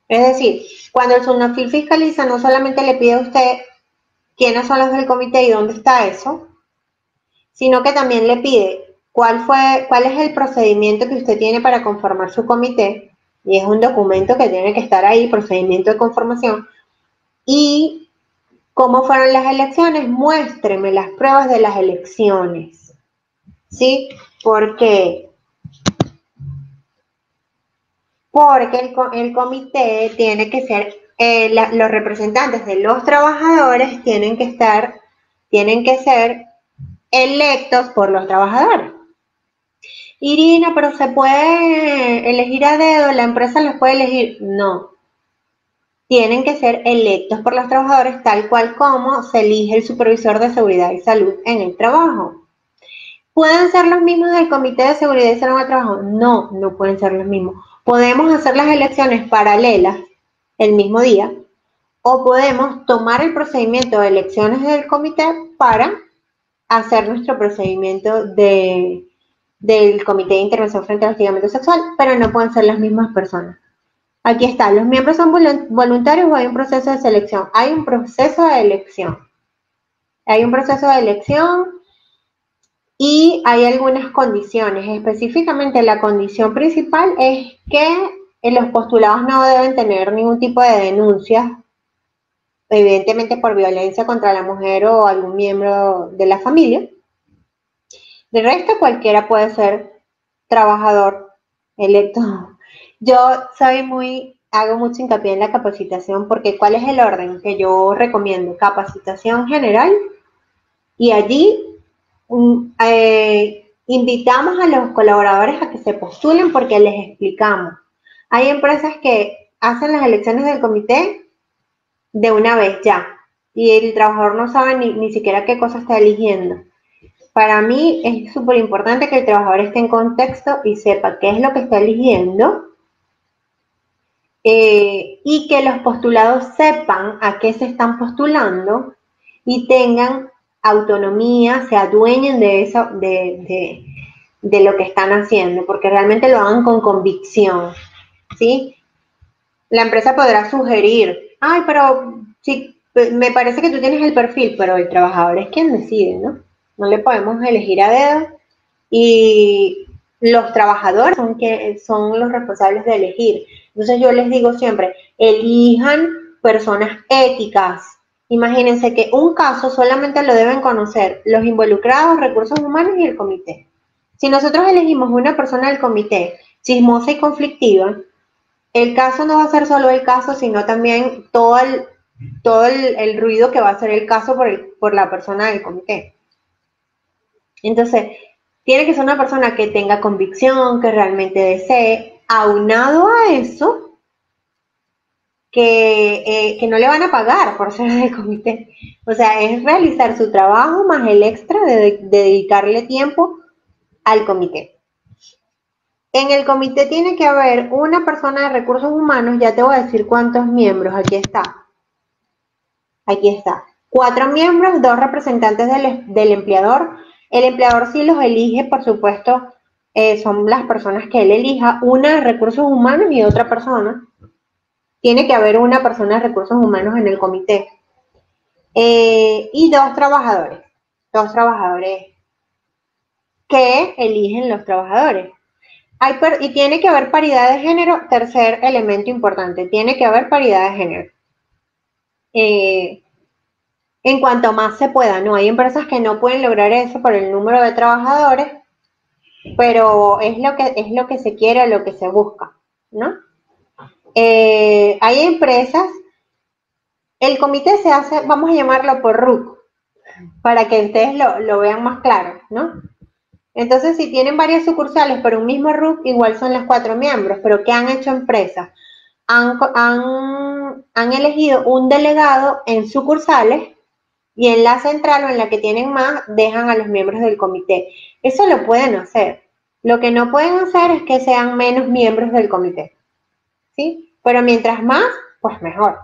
Es decir, cuando el SUNAFIL fiscaliza, no solamente le pide a usted quiénes son los del comité y dónde está eso, sino que también le pide cuál es el procedimiento que usted tiene para conformar su comité, y es un documento que tiene que estar ahí, procedimiento de conformación, y cómo fueron las elecciones, muéstreme las pruebas de las elecciones, ¿sí? Porque el comité tiene que ser, los representantes de los trabajadores tienen que ser electos por los trabajadores. Irina, pero se puede elegir a dedo, la empresa los puede elegir. No, tienen que ser electos por los trabajadores tal cual como se elige el supervisor de seguridad y salud en el trabajo. ¿Pueden ser los mismos del Comité de Seguridad y Salud en el Trabajo? No, no pueden ser los mismos. Podemos hacer las elecciones paralelas el mismo día o podemos tomar el procedimiento de elecciones del comité para hacer nuestro procedimiento del Comité de Intervención frente al hostigamiento sexual, pero no pueden ser las mismas personas. Aquí está, ¿los miembros son voluntarios o hay un proceso de selección? Hay un proceso de elección. Hay un proceso de elección y hay algunas condiciones. Específicamente la condición principal es que los postulados no deben tener ningún tipo de denuncias, evidentemente por violencia contra la mujer o algún miembro de la familia. De resto, cualquiera puede ser trabajador electo. Yo hago mucho hincapié en la capacitación porque ¿cuál es el orden que yo recomiendo? Capacitación general y allí invitamos a los colaboradores a que se postulen porque les explicamos. Hay empresas que hacen las elecciones del comité de una vez ya. y el trabajador no sabe ni siquiera qué cosa está eligiendo. Para mí es súper importante que el trabajador esté en contexto y sepa qué es lo que está eligiendo, y que los postulados sepan a qué se están postulando y tengan autonomía, se adueñen de eso, de lo que están haciendo, porque realmente lo hagan con convicción, ¿sí? La empresa podrá sugerir, ay, pero sí, me parece que tú tienes el perfil, pero el trabajador es quien decide, ¿no? No le podemos elegir a dedo, y los trabajadores son los responsables de elegir. Entonces yo les digo siempre, elijan personas éticas. Imagínense que un caso solamente lo deben conocer los involucrados, recursos humanos y el comité. Si nosotros elegimos una persona del comité chismosa y conflictiva, el caso no va a ser solo el caso, sino también todo el ruido que va a hacer el caso por la persona del comité. Entonces, tiene que ser una persona que tenga convicción, que realmente desee, aunado a eso, que no le van a pagar por ser del comité. O sea, es realizar su trabajo más el extra de dedicarle tiempo al comité. En el comité tiene que haber una persona de recursos humanos, ya te voy a decir cuántos miembros, aquí está. Aquí está. 4 miembros, 2 representantes del empleador. El empleador sí los elige, por supuesto, son las personas que él elija, una de recursos humanos y otra persona. Tiene que haber una persona de recursos humanos en el comité. Y 2 trabajadores que eligen los trabajadores. Y tiene que haber paridad de género, tercer elemento importante, tiene que haber paridad de género. En cuanto más se pueda, ¿no? Hay empresas que no pueden lograr eso por el número de trabajadores, pero es lo que se quiere, lo que se busca, ¿no? Hay empresas, el comité se hace, vamos a llamarlo por RUC, para que ustedes lo vean más claro, ¿no? Entonces, si tienen varias sucursales por un mismo RUC, igual son los 4 miembros, pero ¿qué han hecho empresas? Han elegido un delegado en sucursales y en la central o en la que tienen más, dejan a los miembros del comité. Eso lo pueden hacer. Lo que no pueden hacer es que sean menos miembros del comité, ¿sí? Pero mientras más, pues mejor.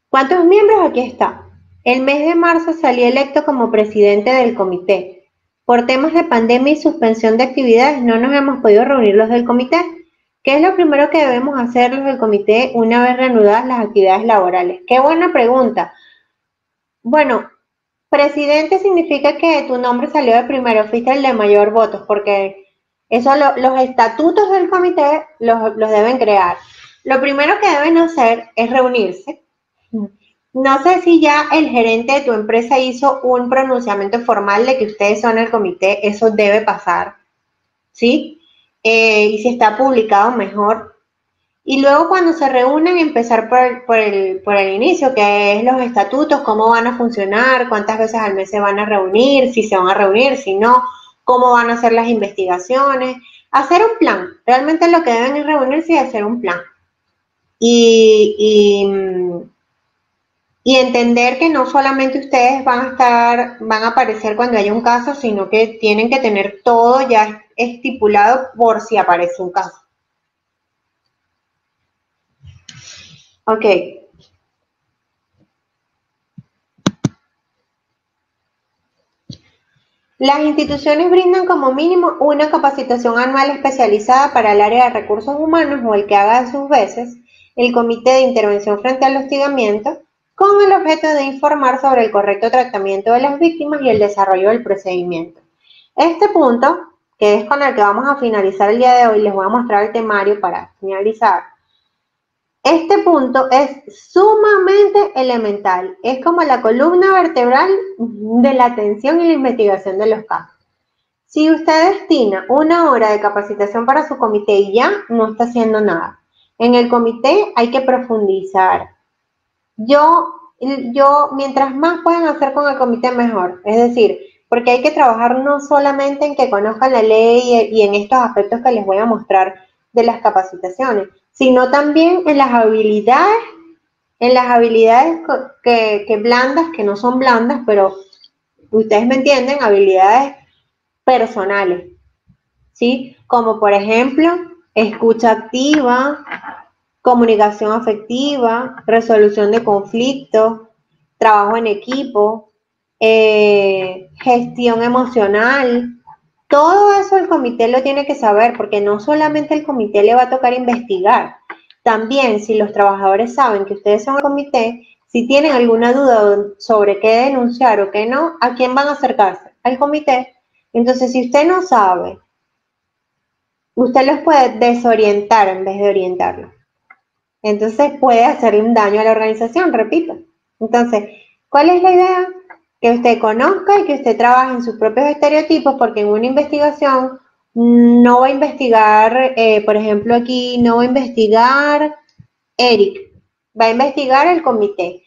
¿Cuántos miembros? Aquí está. El mes de marzo salí electo como presidente del comité. Por temas de pandemia y suspensión de actividades no nos hemos podido reunir los del comité. ¿Qué es lo primero que debemos hacer los del comité una vez reanudadas las actividades laborales? Qué buena pregunta. Bueno, presidente significa que tu nombre salió de primero, fuiste el de mayor votos, porque eso los estatutos del comité los deben crear. Lo primero que deben hacer es reunirse. No sé si ya el gerente de tu empresa hizo un pronunciamiento formal de que ustedes son el comité, eso debe pasar, ¿sí? Y si está publicado, mejor. Y luego cuando se reúnen, empezar por el inicio, que es los estatutos, cómo van a funcionar, cuántas veces al mes se van a reunir, si se van a reunir, si no, cómo van a hacer las investigaciones, hacer un plan. Realmente lo que deben es reunirse y hacer un plan. Y entender que no solamente ustedes van a aparecer cuando haya un caso, sino que tienen que tener todo ya estipulado por si aparece un caso. Ok. Las instituciones brindan como mínimo una capacitación anual especializada para el área de recursos humanos o el que haga a sus veces el Comité de Intervención frente al Hostigamiento, con el objeto de informar sobre el correcto tratamiento de las víctimas y el desarrollo del procedimiento. Este punto, que es con el que vamos a finalizar el día de hoy, les voy a mostrar el temario para finalizar. Este punto es sumamente elemental, es como la columna vertebral de la atención y la investigación de los casos. Si usted destina 1 hora de capacitación para su comité y ya, no está haciendo nada. En el comité hay que profundizar. Mientras más puedan hacer con el comité, mejor. Es decir, porque hay que trabajar no solamente en que conozcan la ley y en estos aspectos que les voy a mostrar de las capacitaciones, sino también en las habilidades en las habilidades que blandas, que no son blandas, pero ustedes me entienden, habilidades personales, ¿sí? Como por ejemplo, escucha activa, comunicación afectiva, resolución de conflictos, trabajo en equipo, gestión emocional. Todo eso el comité lo tiene que saber, porque no solamente el comité le va a tocar investigar, también si los trabajadores saben que ustedes son el comité, si tienen alguna duda sobre qué denunciar o qué no, ¿a quién van a acercarse? Al comité. Entonces, si usted no sabe, usted los puede desorientar en vez de orientarlos. Entonces puede hacerle un daño a la organización, repito. Entonces, ¿cuál es la idea? Que usted conozca y que usted trabaje en sus propios estereotipos, porque en una investigación no va a investigar, por ejemplo, aquí no va a investigar Eric, va a investigar el comité.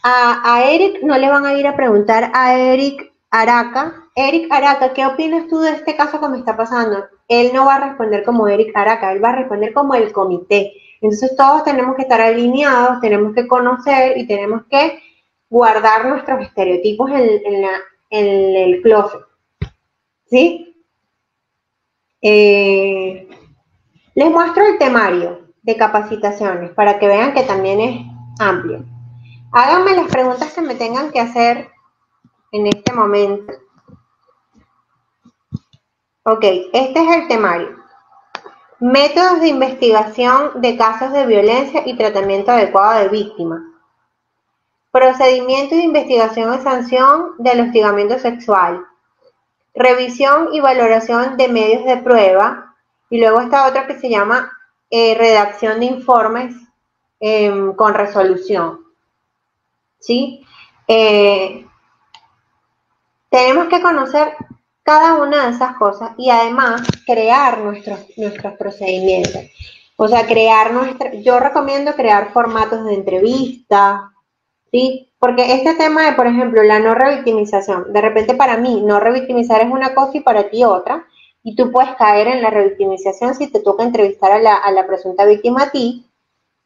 A Eric no le van a ir a preguntar a Eric Araca, ¿qué opinas tú de este caso que me está pasando? Él no va a responder como Eric Araca, él va a responder como el comité. Entonces todos tenemos que estar alineados, tenemos que conocer y tenemos que guardar nuestros estereotipos en el closet. ¿Sí? Les muestro el temario de capacitaciones para que vean que también es amplio. Háganme las preguntas que me tengan que hacer en este momento. Ok, este es el temario. Métodos de investigación de casos de violencia y tratamiento adecuado de víctimas. Procedimiento de investigación y sanción del hostigamiento sexual. Revisión y valoración de medios de prueba. Y luego está otra que se llama redacción de informes con resolución. ¿Sí? Tenemos que conocer cada una de esas cosas y además crear nuestros procedimientos. O sea, yo recomiendo crear formatos de entrevista, ¿sí? Porque este tema de, por ejemplo, la no revictimización, de repente para mí no revictimizar es una cosa y para ti otra, y tú puedes caer en la revictimización si te toca entrevistar a la presunta víctima a ti,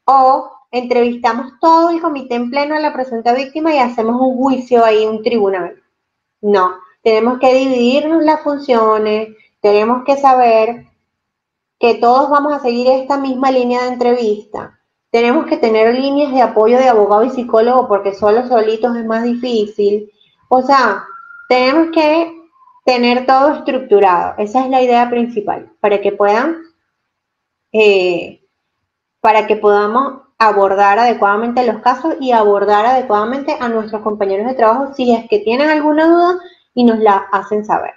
o entrevistamos todo el comité en pleno a la presunta víctima y hacemos un juicio ahí en un tribunal. No, tenemos que dividirnos las funciones, tenemos que saber que todos vamos a seguir esta misma línea de entrevista. Tenemos que tener líneas de apoyo de abogado y psicólogo porque solitos es más difícil. O sea, tenemos que tener todo estructurado. Esa es la idea principal, para que podamos abordar adecuadamente los casos y abordar adecuadamente a nuestros compañeros de trabajo si es que tienen alguna duda y nos la hacen saber.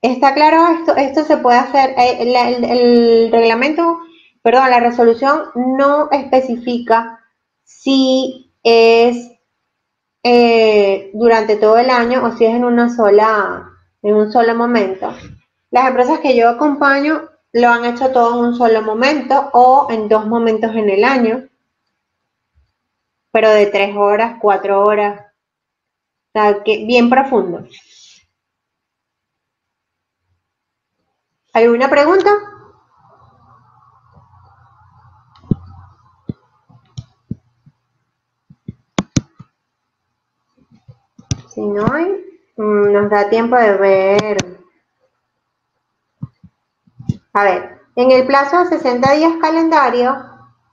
¿Está claro esto? Esto se puede hacer, el reglamento, perdón, la resolución no especifica si es durante todo el año o si es en un solo momento. Las empresas que yo acompaño lo han hecho todo en un solo momento o en 2 momentos en el año, pero de 3 horas, 4 horas, o sea, que bien profundo. ¿Alguna pregunta? Si no hay, nos da tiempo de ver. A ver, en el plazo de 60 días calendario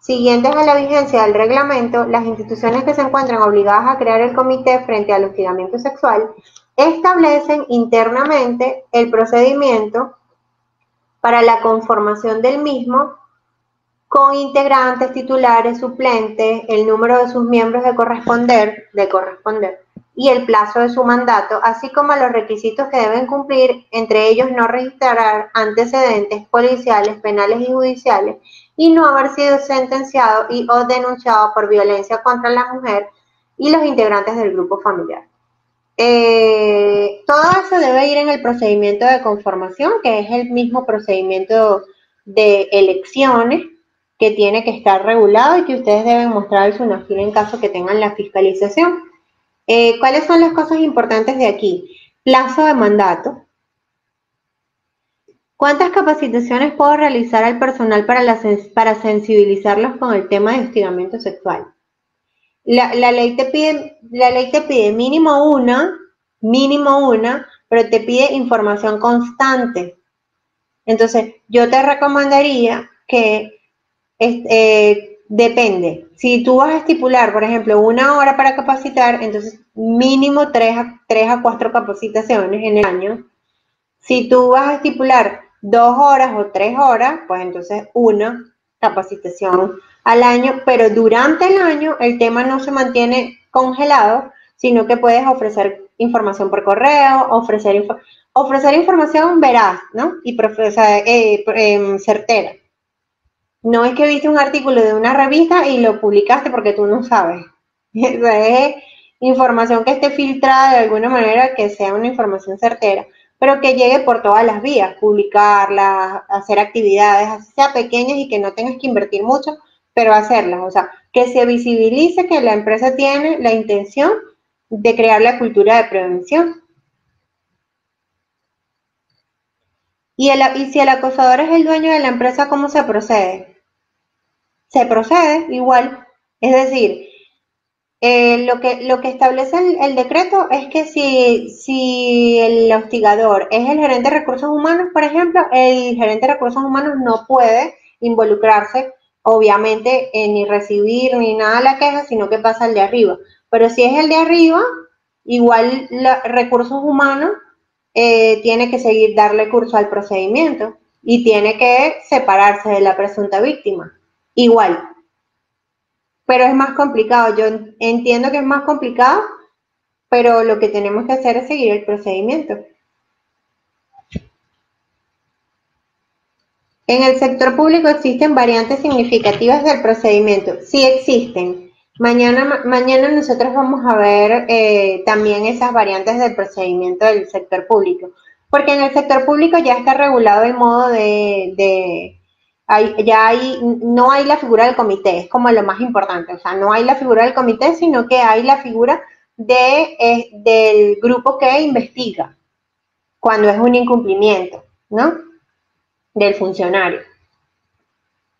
siguientes a la vigencia del reglamento, las instituciones que se encuentran obligadas a crear el comité frente al hostigamiento sexual establecen internamente el procedimiento para la conformación del mismo con integrantes, titulares, suplentes, el número de sus miembros de corresponder y el plazo de su mandato, así como los requisitos que deben cumplir, entre ellos no registrar antecedentes policiales, penales y judiciales y no haber sido sentenciado o denunciado por violencia contra la mujer y los integrantes del grupo familiar. Todo eso debe ir en el procedimiento de conformación, que es el mismo procedimiento de elecciones que tiene que estar regulado y que ustedes deben mostrar al SUNAFIL en caso que tengan la fiscalización. ¿Cuáles son las cosas importantes de aquí? Plazo de mandato. ¿Cuántas capacitaciones puedo realizar al personal para sensibilizarlos con el tema de hostigamiento sexual? La ley te pide mínimo una, pero te pide información constante. Entonces, yo te recomendaría que depende. Si tú vas a estipular, por ejemplo, 1 hora para capacitar, entonces mínimo 3 a 4 capacitaciones en el año. Si tú vas a estipular 2 horas o 3 horas, pues entonces una capacitación al año, pero durante el año el tema no se mantiene congelado, sino que puedes ofrecer información por correo, ofrecer información veraz, ¿no? Y certera. No es que viste un artículo de una revista y lo publicaste porque tú no sabes. Es información que esté filtrada de alguna manera, que sea una información certera, pero que llegue por todas las vías, publicarlas, hacer actividades, así sea pequeñas y que no tengas que invertir mucho, pero hacerlas. O sea, que se visibilice que la empresa tiene la intención de crear la cultura de prevención. Y si el acosador es el dueño de la empresa, ¿cómo se procede? Se procede igual. Es decir, lo que establece el decreto es que si el hostigador es el gerente de recursos humanos, por ejemplo, el gerente de recursos humanos no puede involucrarse, obviamente, ni recibir ni nada de la queja, sino que pasa al de arriba. Pero si es el de arriba, igual recursos humanos tiene que seguir darle curso al procedimiento y tiene que separarse de la presunta víctima. Igual, pero es más complicado. Yo entiendo que es más complicado, pero lo que tenemos que hacer es seguir el procedimiento. En el sector público existen variantes significativas del procedimiento. Sí existen. Mañana nosotros vamos a ver también esas variantes del procedimiento del sector público. Porque en el sector público ya está regulado el modo no hay la figura del comité, es como lo más importante. O sea, no hay la figura del comité, sino que hay la figura del grupo que investiga cuando es un incumplimiento, ¿no? Del funcionario.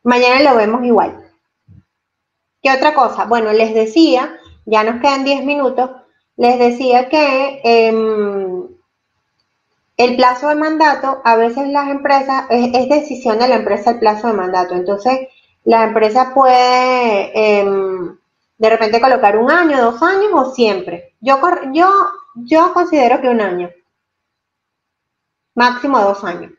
Mañana lo vemos igual. ¿Qué otra cosa? Bueno, les decía, ya nos quedan 10 minutos, les decía que el plazo de mandato, a veces las empresas, es decisión de la empresa el plazo de mandato. Entonces, la empresa puede de repente colocar 1 año, 2 años o siempre. Yo considero que 1 año, máximo 2 años.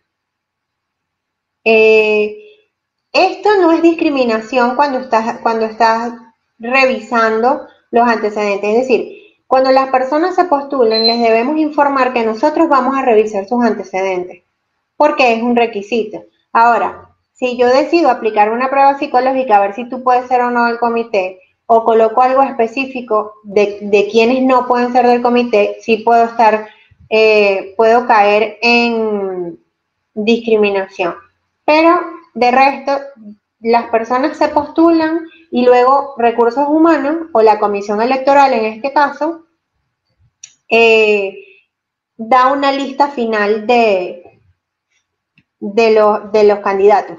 Esto no es discriminación cuando estás revisando los antecedentes. Es decir, cuando las personas se postulen, les debemos informar que nosotros vamos a revisar sus antecedentes, porque es un requisito. Ahora, si yo decido aplicar una prueba psicológica a ver si tú puedes ser o no del comité, o coloco algo específico de quienes no pueden ser del comité, sí puedo caer en discriminación. Pero de resto, las personas se postulan y luego recursos humanos o la comisión electoral en este caso eh, da una lista final de los candidatos.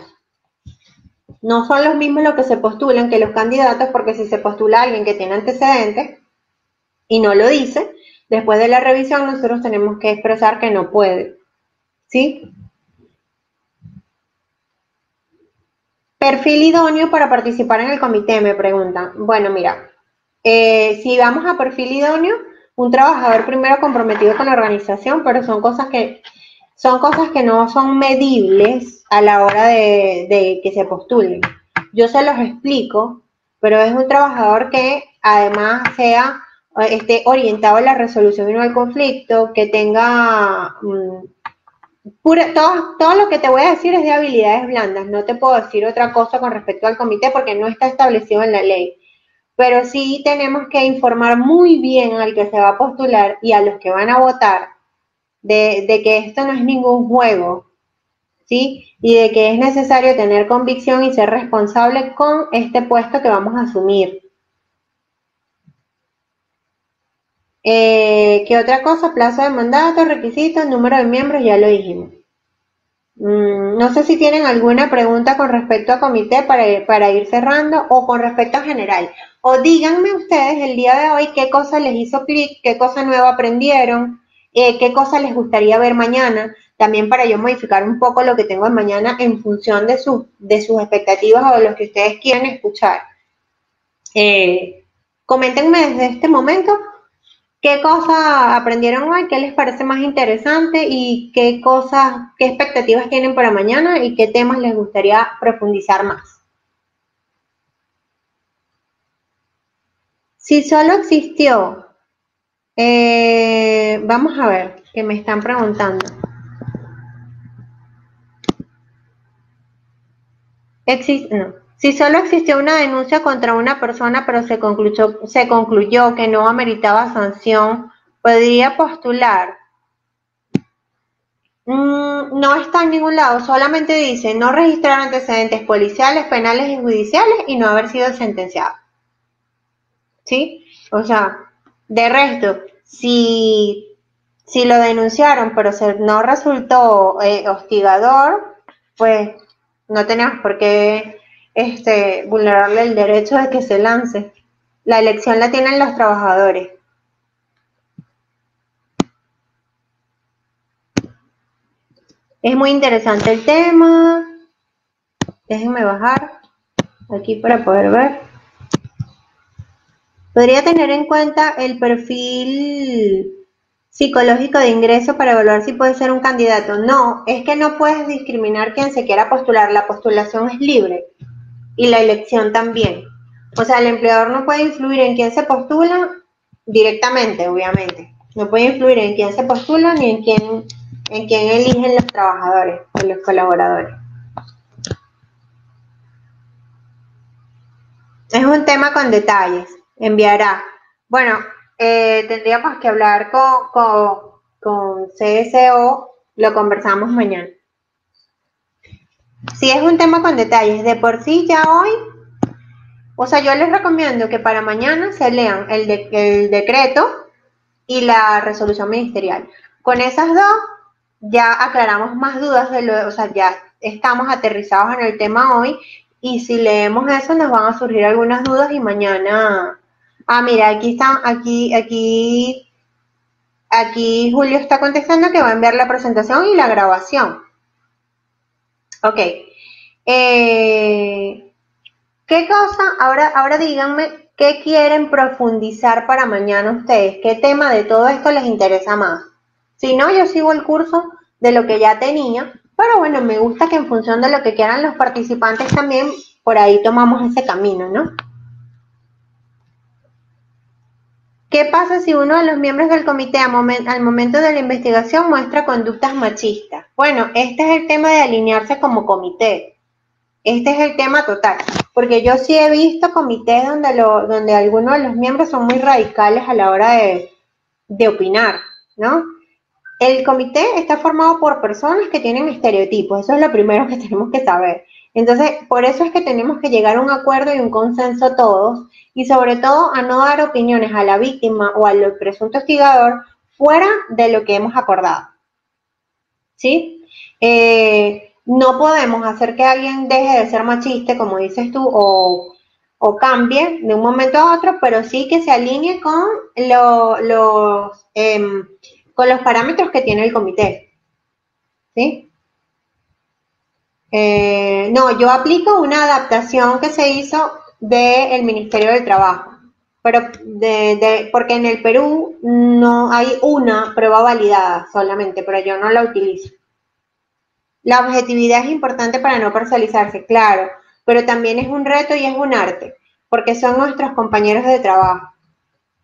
No son los mismos los que se postulan que los candidatos, porque si se postula alguien que tiene antecedentes y no lo dice, después de la revisión nosotros tenemos que expresar que no puede, ¿sí? Perfil idóneo para participar en el comité, me preguntan. Bueno, mira, si vamos a perfil idóneo, un trabajador primero comprometido con la organización, pero son cosas que no son medibles a la hora de que se postulen. Yo se los explico, pero es un trabajador que además esté orientado a la resolución y no al conflicto, que tenga todo lo que te voy a decir es de habilidades blandas. No te puedo decir otra cosa con respecto al comité porque no está establecido en la ley. Pero sí tenemos que informar muy bien al que se va a postular y a los que van a votar de que esto no es ningún juego, ¿sí? Y de que es necesario tener convicción y ser responsable con este puesto que vamos a asumir. ¿Qué otra cosa? Plazo de mandato, requisitos, número de miembros, ya lo dijimos. No sé si tienen alguna pregunta con respecto a comité para ir cerrando o con respecto a general. O díganme ustedes el día de hoy qué cosa les hizo clic, qué cosa nueva aprendieron, qué cosa les gustaría ver mañana, también para yo modificar un poco lo que tengo en mañana en función de sus expectativas o de lo que ustedes quieren escuchar. Coméntenme desde este momento qué cosas aprendieron hoy, qué les parece más interesante y qué cosas, qué expectativas tienen para mañana y qué temas les gustaría profundizar más. Si solo existió, vamos a ver, que me están preguntando. No. Si solo existió una denuncia contra una persona, pero se concluyó que no ameritaba sanción, ¿podría postular? No está en ningún lado, solamente dice no registrar antecedentes policiales, penales y judiciales y no haber sido sentenciado. ¿Sí? O sea, de resto, si lo denunciaron pero no resultó hostigador, pues no tenemos por qué vulnerarle el derecho de que se lance. La elección la tienen los trabajadores. Es muy interesante el tema. Déjenme bajar aquí para poder ver. Podría tener en cuenta el perfil psicológico de ingreso para evaluar si puede ser un candidato. No, es que no puedes discriminar quien se quiera postular. La postulación es libre y la elección también. O sea, el empleador no puede influir en quién se postula directamente, obviamente. No puede influir en quién se postula ni en quién eligen los trabajadores o los colaboradores. Es un tema con detalles. Enviará. Bueno, tendríamos que hablar con CSO, lo conversamos mañana. Si es un tema con detalles, de por sí ya hoy, o sea, yo les recomiendo que para mañana se lean el decreto y la resolución ministerial. Con esas dos ya aclaramos más dudas o sea, ya estamos aterrizados en el tema hoy y si leemos eso nos van a surgir algunas dudas y mañana, mira, aquí Julio está contestando que va a enviar la presentación y la grabación. Ok. ¿Qué cosa? Ahora díganme qué quieren profundizar para mañana ustedes. ¿Qué tema de todo esto les interesa más? Si no, yo sigo el curso de lo que ya tenía, pero bueno, me gusta que en función de lo que quieran los participantes también, por ahí tomamos ese camino, ¿no? ¿Qué pasa si uno de los miembros del comité al momento de la investigación muestra conductas machistas? Bueno, este es el tema de alinearse como comité. Este es el tema total, porque yo sí he visto comités donde algunos de los miembros son muy radicales a la hora de opinar, ¿no? El comité está formado por personas que tienen estereotipos, eso es lo primero que tenemos que saber. Entonces, por eso es que tenemos que llegar a un acuerdo y un consenso todos, y sobre todo a no dar opiniones a la víctima o al presunto hostigador fuera de lo que hemos acordado. ¿Sí? No podemos hacer que alguien deje de ser machista, como dices tú, o cambie de un momento a otro, pero sí que se alinee con con los parámetros que tiene el comité. ¿Sí? No, yo aplico una adaptación que se hizo del Ministerio del Trabajo, pero porque en el Perú no hay una prueba validada solamente, pero yo no la utilizo. La objetividad es importante para no parcializarse, claro, pero también es un reto y es un arte, porque son nuestros compañeros de trabajo,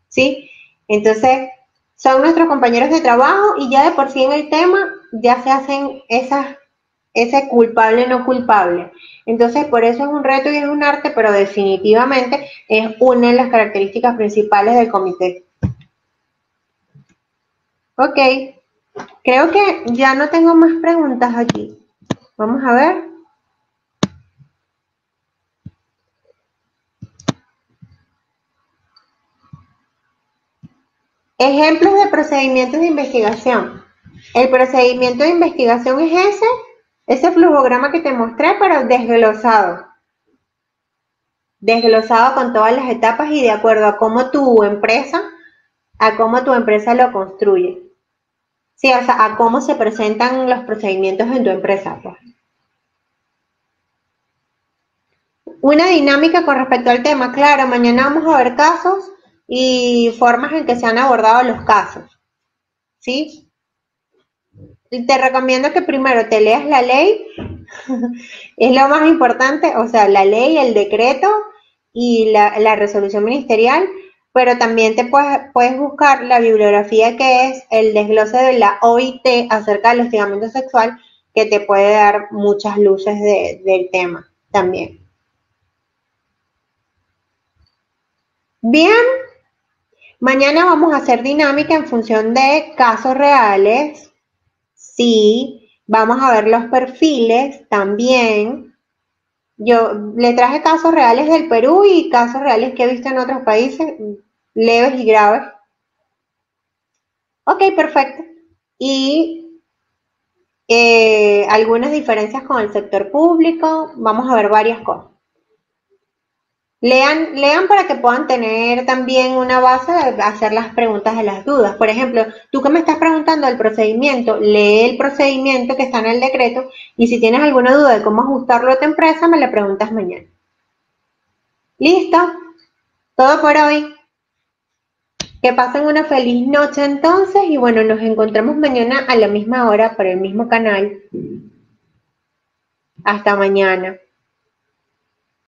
¿sí? Entonces, son nuestros compañeros de trabajo y ya de por sí en el tema ya se hacen ese culpable no culpable. Entonces, por eso es un reto y es un arte, pero definitivamente es una de las características principales del comité. Ok, creo que ya no tengo más preguntas aquí. Vamos a ver. Ejemplos de procedimientos de investigación. El procedimiento de investigación es ese Ese flujograma que te mostré, pero desglosado con todas las etapas y de acuerdo a cómo tu empresa lo construye. Sí, o sea, a cómo se presentan los procedimientos en tu empresa, pues. Una dinámica con respecto al tema, claro, mañana vamos a ver casos y formas en que se han abordado los casos, ¿sí? Y te recomiendo que primero te leas la ley, es lo más importante, o sea, la ley, el decreto y la resolución ministerial, pero también puedes buscar la bibliografía que es el desglose de la OIT acerca del hostigamiento sexual, que te puede dar muchas luces del tema también. Bien, mañana vamos a hacer dinámica en función de casos reales. Sí, vamos a ver los perfiles también. Yo le traje casos reales del Perú y casos reales que he visto en otros países, leves y graves. Ok, perfecto. Y algunas diferencias con el sector público. Vamos a ver varias cosas. Lean para que puedan tener también una base de hacer las preguntas de las dudas. Por ejemplo, tú que me estás preguntando del procedimiento, lee el procedimiento que está en el decreto y si tienes alguna duda de cómo ajustarlo a tu empresa, me la preguntas mañana. ¿Listo? Todo por hoy. Que pasen una feliz noche entonces y bueno, nos encontramos mañana a la misma hora por el mismo canal. Hasta mañana.